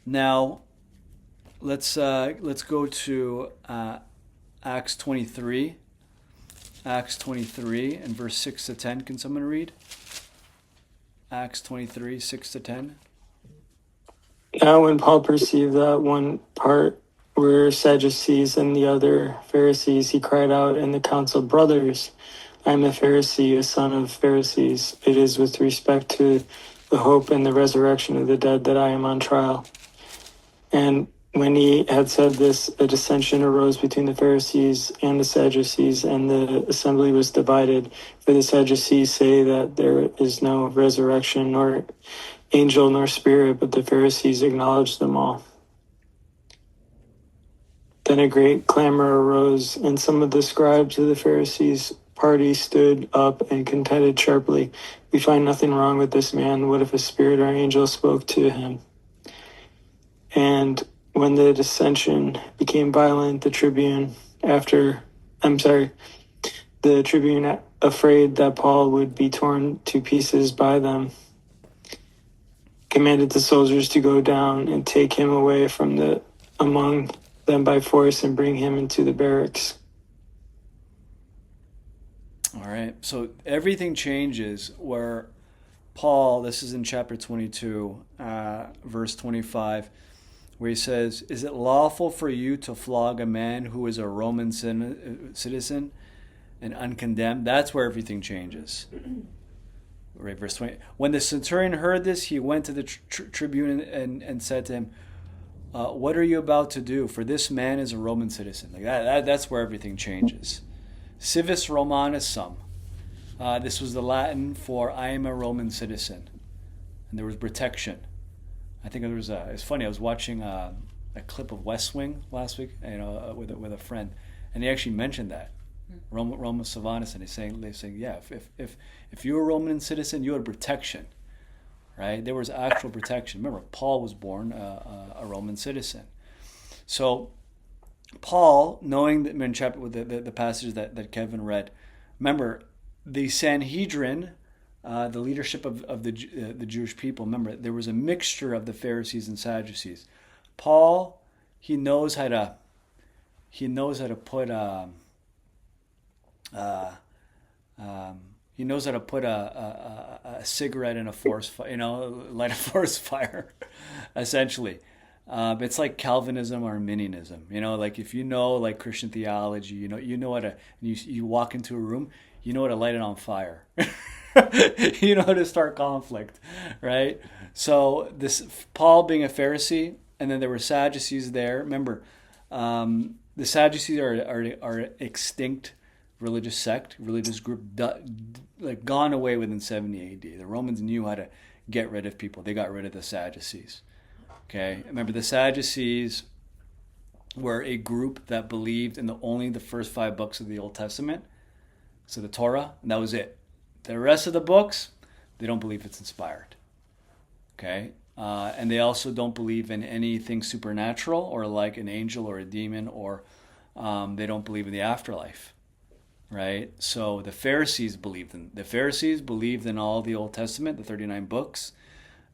Now, let's go to Acts 23. Acts 23 and verse 6 to 10. Can someone read? Acts 23, 6 to 10. Now when Paul perceived that one part were Sadducees and the other Pharisees, he cried out in the council, "Brothers, I am a Pharisee, a son of Pharisees. It is with respect to the hope and the resurrection of the dead that I am on trial." And when he had said this, a dissension arose between the Pharisees and the Sadducees, and the assembly was divided. For the Sadducees say that there is no resurrection, nor angel, nor spirit, but the Pharisees acknowledge them all. Then a great clamor arose, and some of the scribes of the Pharisees' party stood up and contended sharply, "We find nothing wrong with this man. What if a spirit or angel spoke to him?" And when the dissension became violent, the tribune, afraid that Paul would be torn to pieces by them, commanded the soldiers to go down and take him away from among them by force and bring him into the barracks. All right. So everything changes where Paul, this is in chapter 22, verse 25, where he says, "Is it lawful for you to flog a man who is a Roman citizen and uncondemned?" That's where everything changes. Right, verse 20. When the centurion heard this, he went to the tribune and said to him, "What are you about to do? For this man is a Roman citizen." Like that's where everything changes. Civis Romanus sum. This was the Latin for "I am a Roman citizen," and there was protection. I think there was it's funny. I was watching a clip of West Wing last week, with a friend, and he actually mentioned that Roman Sylvanus, and they're saying, yeah, if you were a Roman citizen, you had protection, right? There was actual protection. Remember, Paul was born a Roman citizen, so Paul, knowing that in chapter with the passages that Kevin read, remember the Sanhedrin. The leadership of the Jewish people. Remember, there was a mixture of the Pharisees and Sadducees. Paul, he knows how to put a cigarette in a forest fire, light a forest fire, essentially. It's like Calvinism or Arminianism. Like if like Christian theology, you know how to. You walk into a room, you know how to light it on fire. You know how to start conflict, right? So this Paul being a Pharisee, and then there were Sadducees there. Remember, the Sadducees are extinct religious sect, religious group, like gone away within 70 AD. The Romans knew how to get rid of people. They got rid of the Sadducees. Okay, remember the Sadducees were a group that believed in only the first 5 books of the Old Testament, so the Torah, and that was it. The rest of the books, they don't believe it's inspired. Okay? And they also don't believe in anything supernatural or like an angel or a demon, or they don't believe in the afterlife. Right? So the Pharisees believed in all the Old Testament, the 39 books,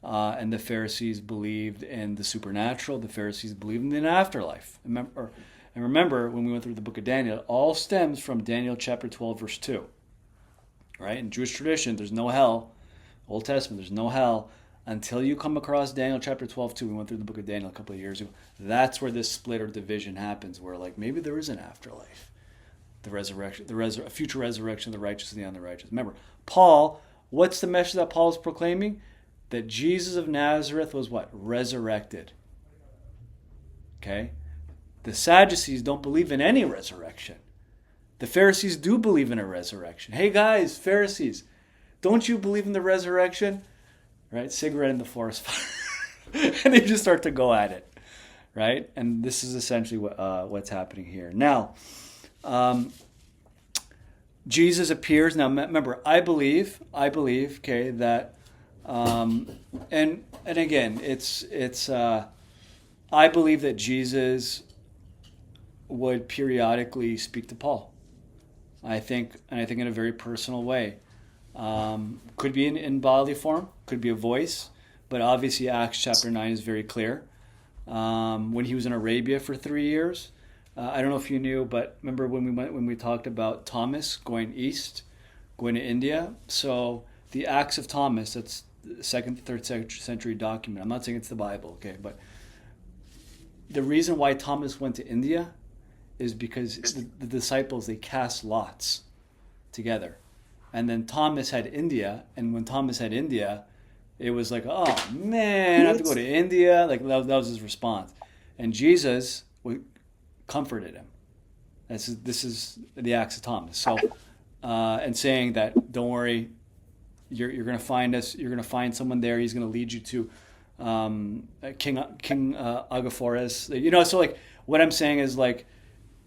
and the Pharisees believed in the supernatural. The Pharisees believed in the afterlife. Remember, when we went through the book of Daniel, it all stems from Daniel chapter 12, verse 2. Right? In Jewish tradition, there's no hell. Old Testament, there's no hell until you come across Daniel chapter 12, 2. We went through the book of Daniel a couple of years ago. That's where this split or division happens, where like maybe there is an afterlife. The resurrection, a future resurrection of the righteous and the unrighteous. Remember, Paul, what's the message that Paul is proclaiming? That Jesus of Nazareth was what? Resurrected. Okay? The Sadducees don't believe in any resurrection. The Pharisees do believe in a resurrection. Hey guys, Pharisees, don't you believe in the resurrection? Right? Cigarette in the forest fire. And they just start to go at it. Right? And this is essentially what's happening here. Now, Jesus appears. Now remember, I believe, okay, that, and again, it's I believe that Jesus would periodically speak to Paul. I think in a very personal way. Could be in bodily form, could be a voice, but obviously Acts chapter 9 is very clear. When he was in Arabia for 3 years, I don't know if you knew, but remember when we talked about Thomas going east, going to India? So the Acts of Thomas, that's the 2nd, 3rd century document. I'm not saying it's the Bible, okay, but the reason why Thomas went to India is because the disciples, they cast lots together. And then Thomas had India, and when Thomas had India, it was like, oh man, I have to go to India. Like that was his response. And Jesus comforted him. This is the Acts of Thomas. So, and saying that, don't worry, you're going to find us. You're going to find someone there. He's going to lead you to King Agaphorus. So like what I'm saying is like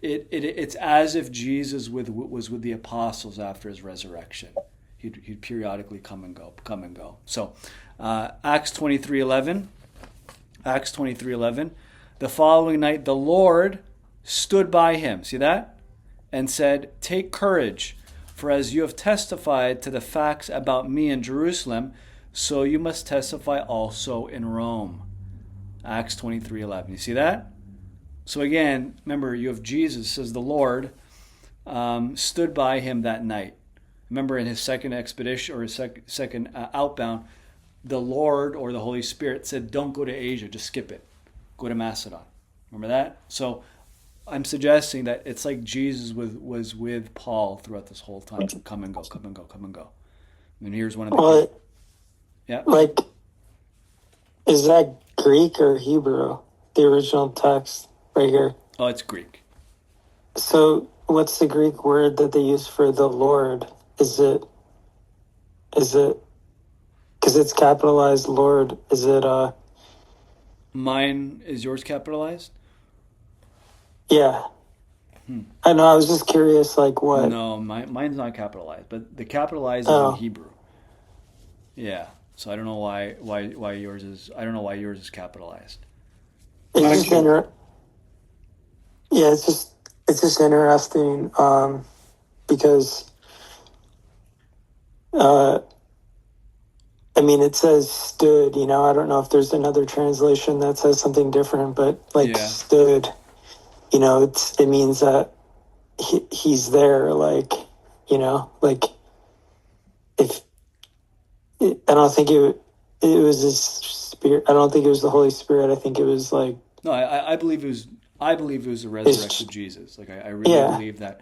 it's as if Jesus was with the apostles after his resurrection. He'd periodically come and go. So Acts 23:11. Acts 23:11. The following night, the Lord stood by him. See that? And said, "Take courage, for as you have testified to the facts about me in Jerusalem, so you must testify also in Rome." Acts 23:11. You see that? So again, remember, you have Jesus, says the Lord stood by him that night. Remember, in his second expedition or his second outbound, the Lord or the Holy Spirit said, "Don't go to Asia, just skip it. Go to Macedon." Remember that? So I'm suggesting that it's like Jesus was with Paul throughout this whole time. Come and go, come and go, come and go. And here's one of the Well, yeah. like, is that Greek or Hebrew? The original text right here. Oh, it's Greek. So, what's the Greek word that they use for the Lord? Is it? Because it's capitalized Lord. Is it? Mine is yours capitalized? Yeah. I know. I was just curious, like what? No, mine's not capitalized, but the capitalized is Oh. in Hebrew. Yeah. So I don't know why yours is. I don't know why yours is capitalized. It's Thank just you. Yeah, it's just interesting because I mean it says stood. You know, I don't know if there's another translation that says something different, but like Yeah. stood. You know, it means that he's there. Like, you know, like if I don't think it was his spirit. I don't think it was the Holy Spirit. I think it was like No, I believe it was. I believe it was the resurrected Jesus. Like I really Yeah. believe that.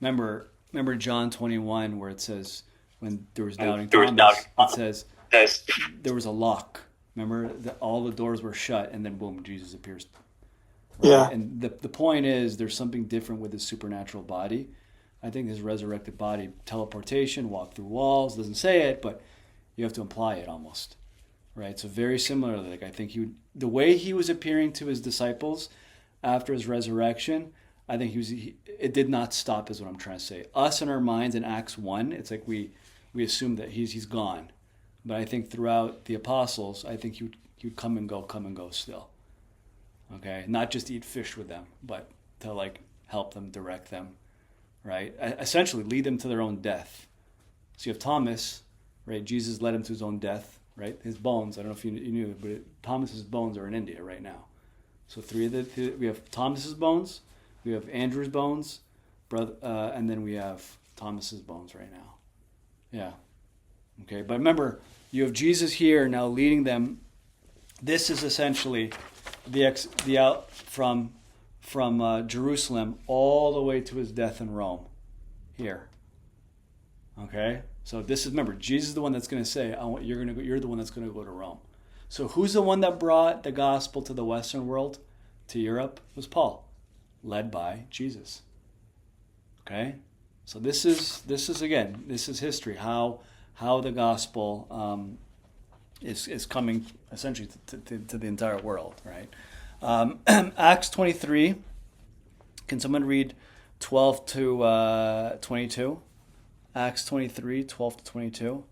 Remember John 21 where it says when there was doubting Thomas, it says there was a lock. Remember that all the doors were shut, and then boom, Jesus appears. Right? Yeah. And the point is, there's something different with his supernatural body. I think his resurrected body, teleportation, walk through walls, doesn't say it, but you have to imply it almost. Right? So very similarly, like I think the way he was appearing to his disciples after his resurrection, I think it did not stop, is what I'm trying to say. Us in our minds in Acts 1, it's like we assume that he's gone. But I think throughout the apostles, I think he would come and go still. Okay? Not just eat fish with them, but to like help them, direct them, right? Essentially lead them to their own death. So you have Thomas, right? Jesus led him to his own death, right? His bones, I don't know if you knew, but Thomas's bones are in India right now. So we have Thomas's bones, we have Andrew's bones, and then we have Thomas's bones right now. Yeah. Okay, but remember, you have Jesus here now leading them. This is essentially the out from Jerusalem all the way to his death in Rome. Here. Okay, so this is, remember, Jesus is the one that's going to say, you're the one that's going to go to Rome. So who's the one that brought the gospel to the Western world, to Europe? It was Paul, led by Jesus. Okay, so this is history. How the gospel is coming essentially to the entire world. Right. Acts 23. Can someone read 12 to 22? Acts 23, 12 to 22.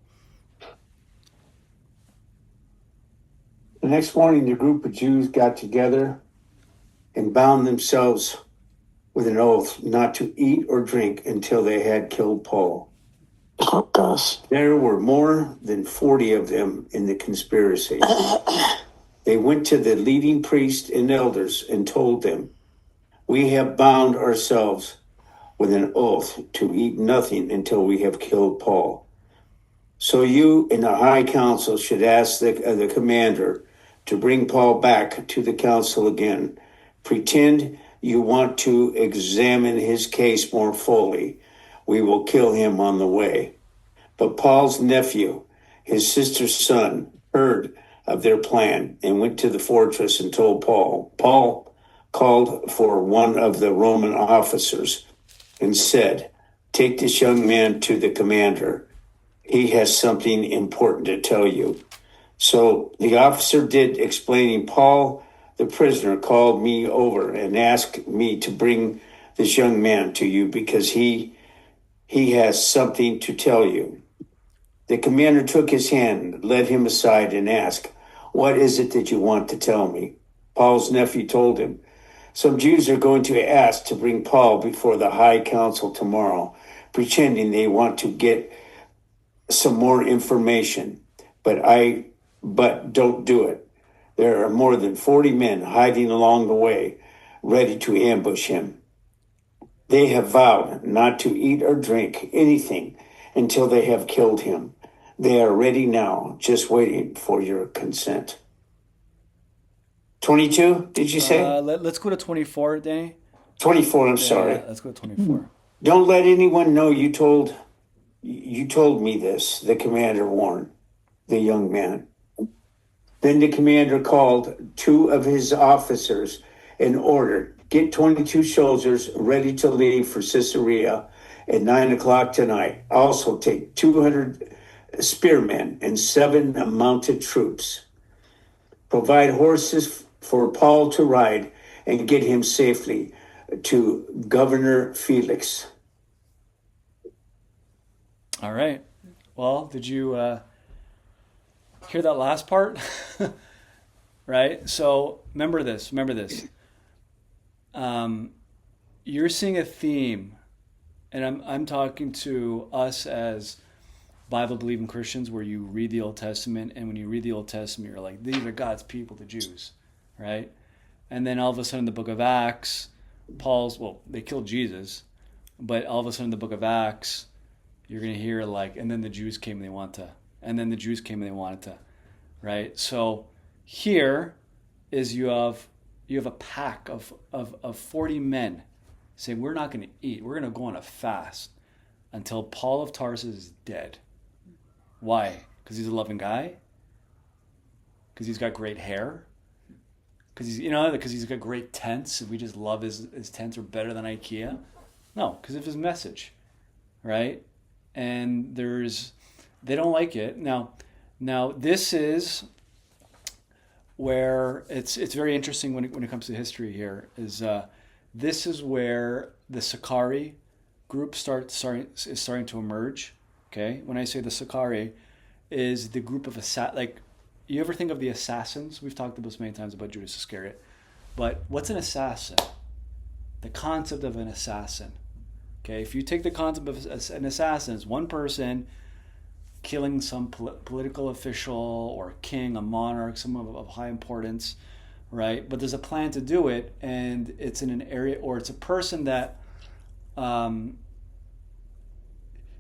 The next morning, the group of Jews got together and bound themselves with an oath not to eat or drink until they had killed Paul. Oh gosh. There were more than 40 of them in the conspiracy. They went to the leading priests and elders and told them, "We have bound ourselves with an oath to eat nothing until we have killed Paul. So you and the high council should ask the commander to bring Paul back to the council again. Pretend you want to examine his case more fully. We will kill him on the way." But Paul's nephew, his sister's son, heard of their plan and went to the fortress and told Paul. Paul called for one of the Roman officers and said, "Take this young man to the commander. He has something important to tell you." So the officer did, explaining, "Paul, the prisoner, called me over and asked me to bring this young man to you because he has something to tell you." The commander took his hand, led him aside, and asked, "What is it that you want to tell me?" Paul's nephew told him, "Some Jews are going to ask to bring Paul before the high council tomorrow, pretending they want to get some more information. But don't do it. There are more than 40 men hiding along the way, ready to ambush him. They have vowed not to eat or drink anything until they have killed him. They are ready now, just waiting for your consent. 22, did you say? Let's go to 24, Danny. 24, I'm sorry. Yeah, let's go to 24. Don't let anyone know you told me this, the commander warned the young man. Then the commander called 2 of his officers and ordered, get 22 soldiers ready to leave for Caesarea at 9 o'clock tonight. Also take 200 spearmen and 7 mounted troops. Provide horses for Paul to ride and get him safely to Governor Felix. All right. Well, did you hear that last part? Right? So remember this. You're seeing a theme, and I'm talking to us as Bible-believing Christians, where you read the Old Testament, and when you read the Old Testament, you're like, these are God's people, the Jews, right? And then all of a sudden, the book of Acts, they killed Jesus, but all of a sudden, the book of Acts, you're going to hear like, and then the Jews came and they wanted to, right? So here is you have a pack of 40 men saying, we're not going to eat. We're going to go on a fast until Paul of Tarsus is dead. Why? Because he's a loving guy? Because he's got great hair? Because he's got great tents and we just love his tents are better than IKEA? No, because of his message, right? And they don't like it. Now this is where it's very interesting when it comes to history here, is this is where the Sicarii group is starting to emerge. Okay, when I say the Sicarii, is the group of like, you ever think of the assassins? We've talked about this many times about Judas Iscariot, but what's an assassin? The concept of an assassin. Okay, if you take the concept of an assassin as one person killing some political official or king, a monarch, someone of high importance, right? But there's a plan to do it, and it's in an area, or it's a person that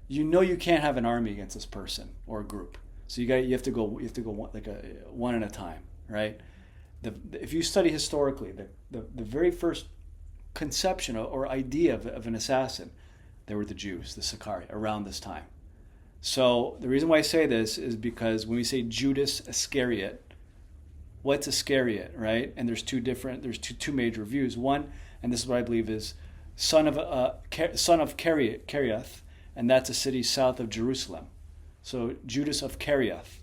you can't have an army against this person or a group. So you have to go one at a time, right? If you study historically, the very first conception or idea of an assassin, they were the Jews, the Sicarii, around this time. So the reason why I say this is because when we say Judas Iscariot, what's Iscariot, right? And there's two major views. One, and this is what I believe, is son of Kerioth, and that's a city south of Jerusalem. So Judas of Kerioth,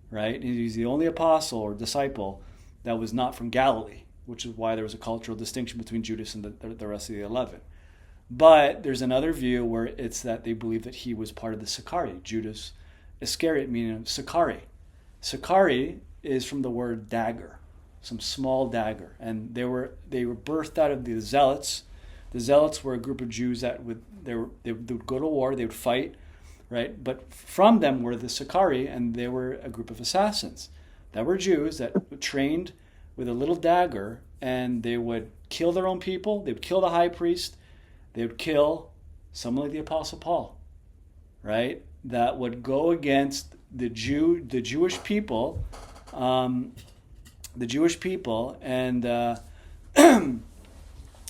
right? And he's the only apostle or disciple that was not from Galilee, which is why there was a cultural distinction between Judas and the rest of the 11. But there's another view where it's that they believe that he was part of the Sicarii. Judas Iscariot meaning Sicarii. Sicarii is from the word dagger, some small dagger, and they were birthed out of the Zealots. The Zealots were a group of Jews that would go to war, they would fight, right? But from them were the Sicarii, and they were a group of assassins that were Jews that trained with a little dagger, and they would kill their own people. They would kill the high priest. They would kill someone like the Apostle Paul, right? That would go against the Jewish people, and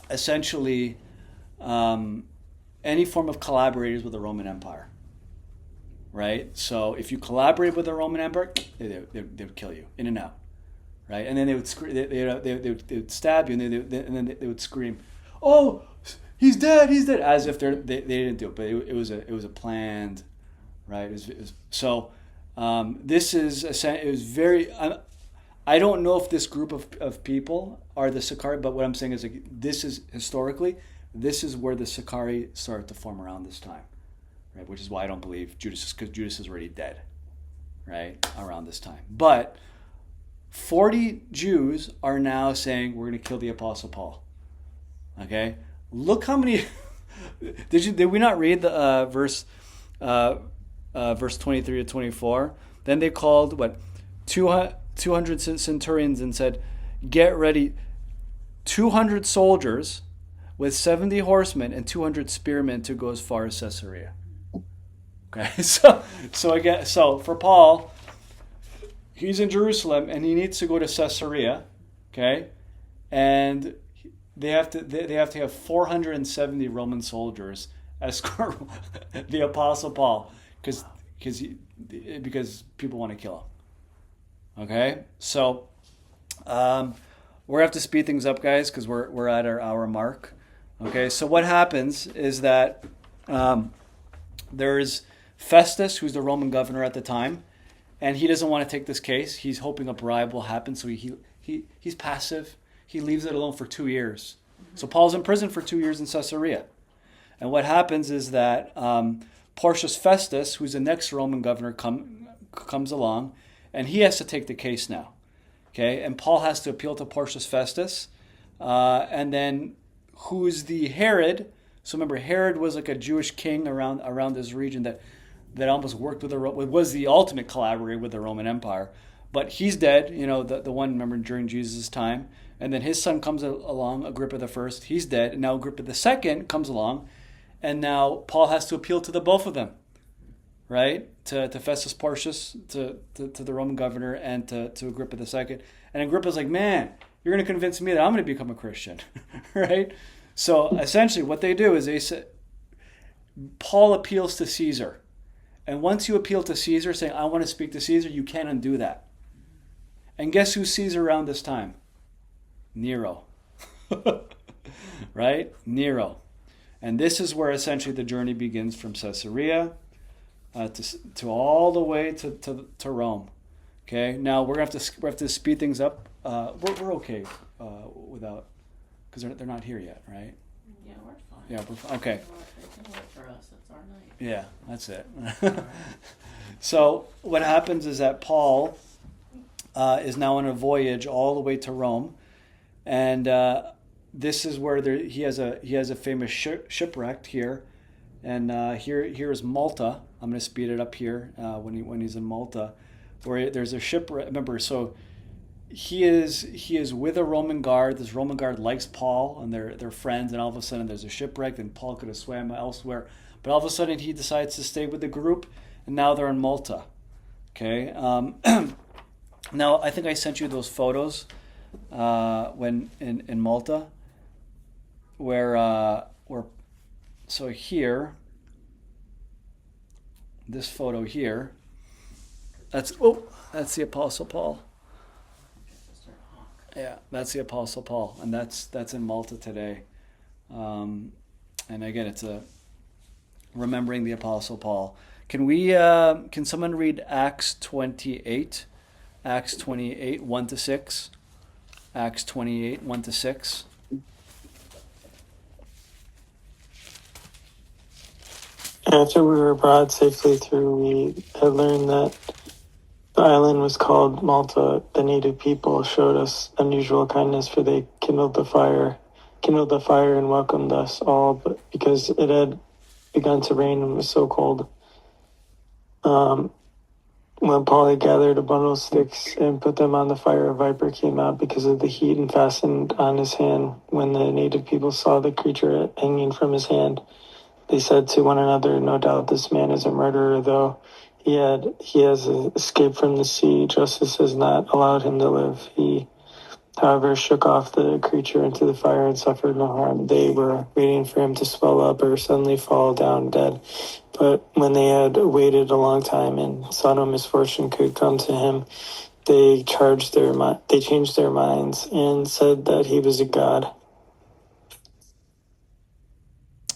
essentially any form of collaborators with the Roman Empire, right? So if you collaborate with the Roman Empire, they would kill you in and out, right? And then they would they would stab you, and then they would scream, "Oh, he's dead! He's dead!" As if they didn't do it, but it was a planned, right? This is very. I don't know if this group of people are the Sicarii, but what I'm saying is, like, this is historically, this is where the Sicarii started to form around this time, right? Which is why I don't believe Judas, because Judas is already dead, right, around this time. But 40 Jews are now saying, we're going to kill the Apostle Paul. Okay, look how many. Did we not read the verse 23 to 24? Then they called 200 centurions and said, "Get ready." 200 soldiers with 70 horsemen and 200 spearmen to go as far as Caesarea. Okay, so for Paul, he's in Jerusalem and he needs to go to Caesarea, okay, and they have to have 470 Roman soldiers escort the Apostle Paul because people want to kill him. Okay, so we're gonna have to speed things up, guys, because we're at our hour mark. Okay, so what happens is that there's Festus, who's the Roman governor at the time, and he doesn't want to take this case. He's hoping a bribe will happen, so he's passive. He leaves it alone for 2 years. So Paul's in prison for 2 years in Caesarea. And what happens is that Porcius Festus, who's the next Roman governor, comes along, and he has to take the case now. Okay, and Paul has to appeal to Porcius Festus, and then who's the Herod? So remember, Herod was like a Jewish king around this region that almost worked with was the ultimate collaborator with the Roman Empire. But he's dead, the one, remember, during Jesus' time. And then his son comes along, Agrippa the First. He's dead. And now Agrippa the Second comes along. And now Paul has to appeal to the both of them, right? To Festus Porcius, to the Roman governor, and to Agrippa the Second. And Agrippa's like, man, you're going to convince me that I'm going to become a Christian, right? So essentially what they do is they say, Paul appeals to Caesar. And once you appeal to Caesar, saying, I want to speak to Caesar, you can't undo that. And guess who's Caesar around this time? Nero. Right? Nero. And this is where essentially the journey begins from Caesarea to all the way to Rome. Okay? Now we have to speed things up. We're okay without, because they're not here yet, right? Yeah, we're fine. Yeah, okay. They can work for us. It's our night. Yeah, that's it. So what happens is that Paul is now on a voyage all the way to Rome, and this is where he has a famous shipwreck here, and here is Malta. I'm going to speed it up here when he's in Malta, where there's a shipwreck. Remember, so he is with a Roman guard. This Roman guard likes Paul, and they're friends. And all of a sudden, there's a shipwreck, and Paul could have swam elsewhere. But all of a sudden, he decides to stay with the group, and now they're in Malta. Okay. Now, I think I sent you those photos when in Malta, where so here, this photo here, that's the Apostle Paul. Yeah, that's the Apostle Paul, and that's in Malta today. And again, it's remembering the Apostle Paul. Can someone read Acts 28? Acts 28, 1-6. Acts 28, 1-6. After we were brought safely through, we had learned that the island was called Malta. The native people showed us unusual kindness, for they kindled the fire and welcomed us all, but because it had begun to rain and was so cold. When Paul had gathered a bundle of sticks and put them on the fire, a viper came out because of the heat and fastened on his hand. When the native people saw the creature hanging from his hand, they said to one another, no doubt this man is a murderer, though he has escaped from the sea. Justice has not allowed him to live. He, however, shook off the creature into the fire and suffered no harm. They were waiting for him to swell up or suddenly fall down dead. But when they had waited a long time and saw no misfortune could come to him, they changed their minds and said that he was a god.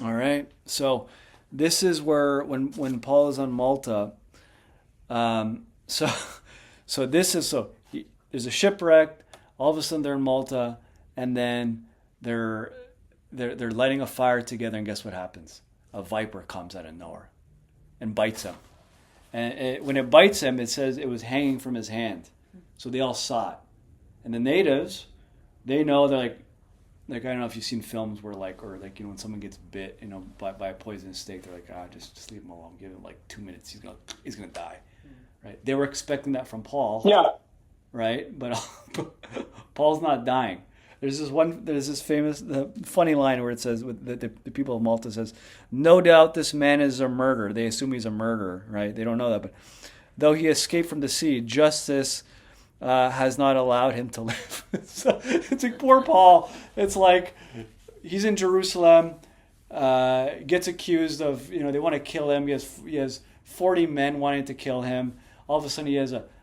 All right. So this is where when Paul is on Malta, there's a shipwreck. All of a sudden they're in Malta, and then they're lighting a fire together, and guess what happens? A viper comes out of nowhere and bites him. And when it bites him, it says it was hanging from his hand. So they all saw it. And the natives, they know, they're like I don't know if you've seen films where when someone gets bit, by a poisonous snake, they're like, just leave him alone. Give him 2 minutes. He's gonna die. Right? They were expecting that from Paul. Yeah. Right? But Paul's not dying. There's this famous, the funny line where it says, with the people of Malta says, "No doubt this man is a murderer." They assume he's a murderer, right? They don't know that, but though he escaped from the sea, justice has not allowed him to live. So, it's like poor Paul. It's like he's in Jerusalem, gets accused of, they want to kill him. He has 40 men wanting to kill him. All of a sudden, he has a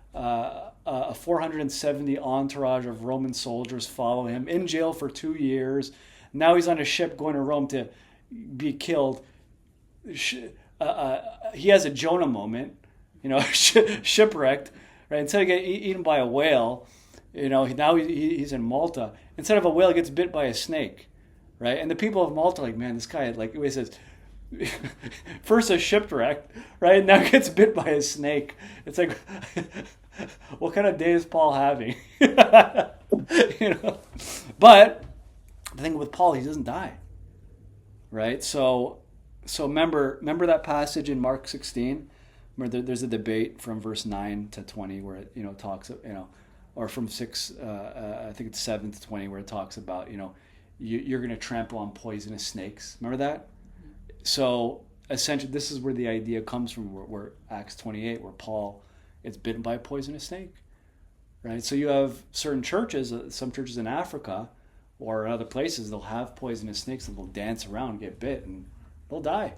470 entourage of Roman soldiers follow him, in jail for 2 years. Now he's on a ship going to Rome to be killed. He has a Jonah moment, shipwrecked, right? Instead of getting eaten by a whale, now he's in Malta. Instead of a whale, he gets bit by a snake, right? And the people of Malta are like, man, this guy, like, he says, first a shipwreck, right? Now gets bit by a snake. It's like, what kind of day is Paul having? But the thing with Paul, he doesn't die, right? So remember that passage in Mark 16. Remember, there's a debate from verse 9 to 20 where it talks, or from 6, I think it's 7 to 20, where it talks about, you're going to trample on poisonous snakes. Remember that? So essentially, this is where the idea comes from, where Acts 28, where Paul is bitten by a poisonous snake, right? So you have certain churches, some churches in Africa or in other places, they'll have poisonous snakes and they'll dance around, get bit, and they'll die,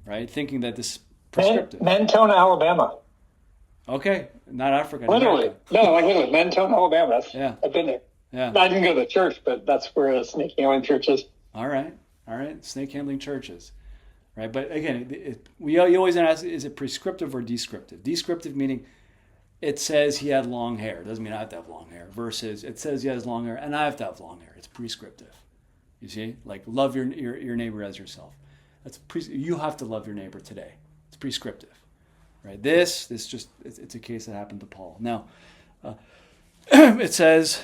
right? Thinking that this is prescriptive. Mentone, Alabama. Okay, not Africa. Literally. America. No, like literally, Mentone, Alabama. Yeah. I've been there. Yeah. I didn't go to the church, but that's where a snake handling church is. All right. Snake handling churches, right? But again, you always ask, is it prescriptive or descriptive? Descriptive meaning it says he had long hair. Doesn't mean I have to have long hair. Versus it says he has long hair and I have to have long hair. It's prescriptive. You see, like love your neighbor as yourself. You have to love your neighbor today. It's prescriptive, right? This just it's a case that happened to Paul. Now, it says.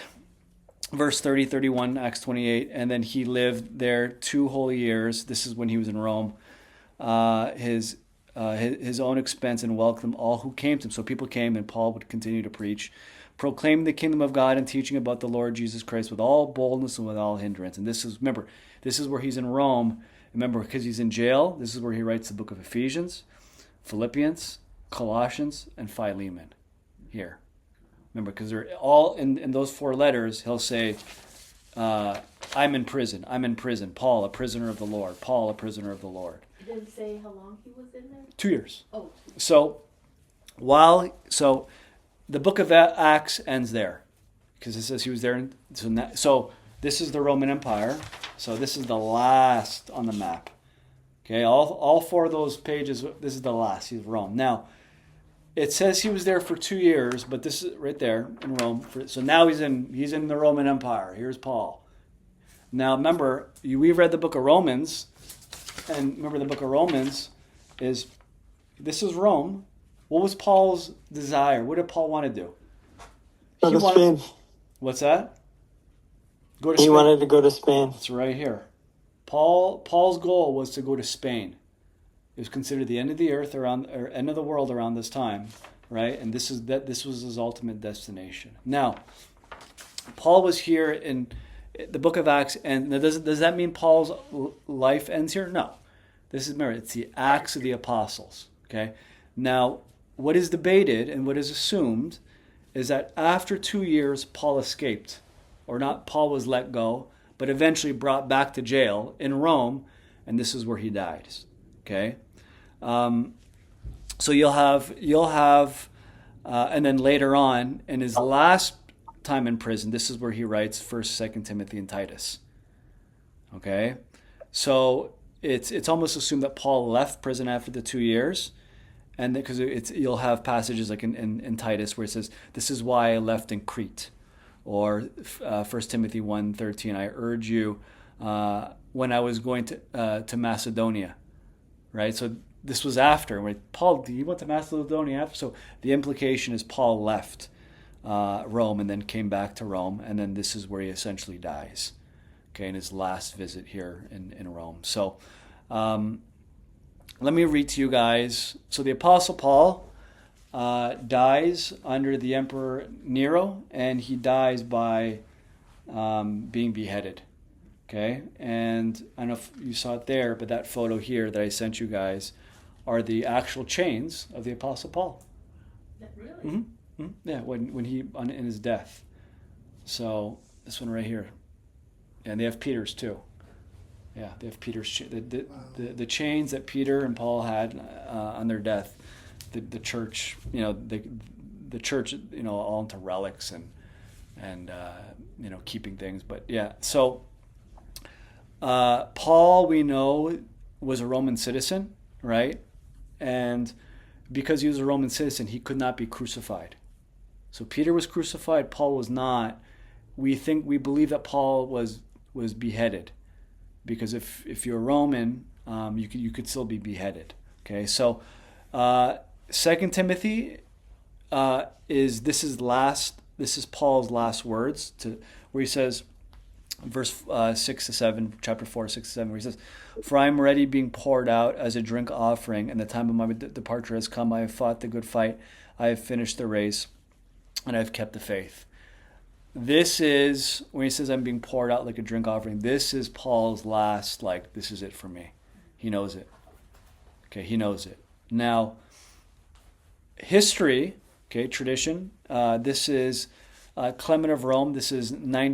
Verse 30, 31, Acts 28, and then he lived there 2 whole years. This is when he was in Rome. His own expense, and welcomed all who came to him. So people came, and Paul would continue to preach, proclaiming the kingdom of God and teaching about the Lord Jesus Christ with all boldness and with all hindrance. And this is where he's in Rome. Remember, because he's in jail, this is where he writes the book of Ephesians, Philippians, Colossians, and Philemon here. Remember, because they're all in those 4 letters, he'll say, I'm in prison. Paul, a prisoner of the Lord. Paul, a prisoner of the Lord. It didn't say how long he was in there? 2 years. Oh. So the book of Acts ends there, because it says he was there. So this is the Roman Empire. So this is the last on the map. Okay, all 4 of those pages, this is the last. He's Rome. Now, it says he was there for 2 years, but this is right there in Rome. So now he's in the Roman Empire. Here's Paul. Now remember, we've read the book of Romans, and remember the book of Romans this is Rome. What was Paul's desire? What did Paul want to do? Go to Spain. What's that? Go to He Spain. wanted to go to Spain. It's right here. Paul's goal was to go to Spain. It was considered the end of the earth or end of the world around this time, right? And this was his ultimate destination. Now, Paul was here in the book of Acts, and does that mean Paul's life ends here? No. It's the Acts of the Apostles. Okay. Now, what is debated and what is assumed is that after 2 years, Paul escaped, or not. Paul was let go, but eventually brought back to jail in Rome, and this is where he dies. Okay. So you'll have, and then later on, in his last time in prison, this is where he writes 1st, 2nd Timothy, and Titus. Okay, so it's almost assumed that Paul left prison after the 2 years, and because you'll have passages like in Titus where it says, "This is why I left in Crete," or 1 Timothy 1:13, "I urge you when I was going to Macedonia," right? So this was after. Paul, he went to Macedonia after. So the implication is Paul left Rome and then came back to Rome. And then this is where he essentially dies. Okay, in his last visit here in Rome. So let me read to you guys. So the Apostle Paul dies under the Emperor Nero. And he dies by being beheaded. Okay, and I don't know if you saw it there, but that photo here that I sent you guys are the actual chains of the Apostle Paul. Really? Yeah, when he in his death. So this one right here, and they have Peter's too. Yeah, they have Peter's the chains that Peter and Paul had on their death. The church, the church, all into relics and keeping things. But yeah, so Paul, we know, was a Roman citizen, right? And because he was a Roman citizen, he could not be crucified. So Peter was crucified, Paul was not. We believe that Paul was beheaded, because if you're a Roman, you could still be beheaded. Okay, so 2 Timothy this is Paul's last words where he says, verse 6 to 7, chapter 4, 6 to 7, where he says, "For I am ready, being poured out as a drink offering, and the time of my departure has come. I have fought the good fight, I have finished the race, and I have kept the faith." This is, when he says I'm being poured out like a drink offering, this is Paul's last, this is it for me. He knows it. Okay, he knows it. Now, history, tradition, this is Clement of Rome. This is 90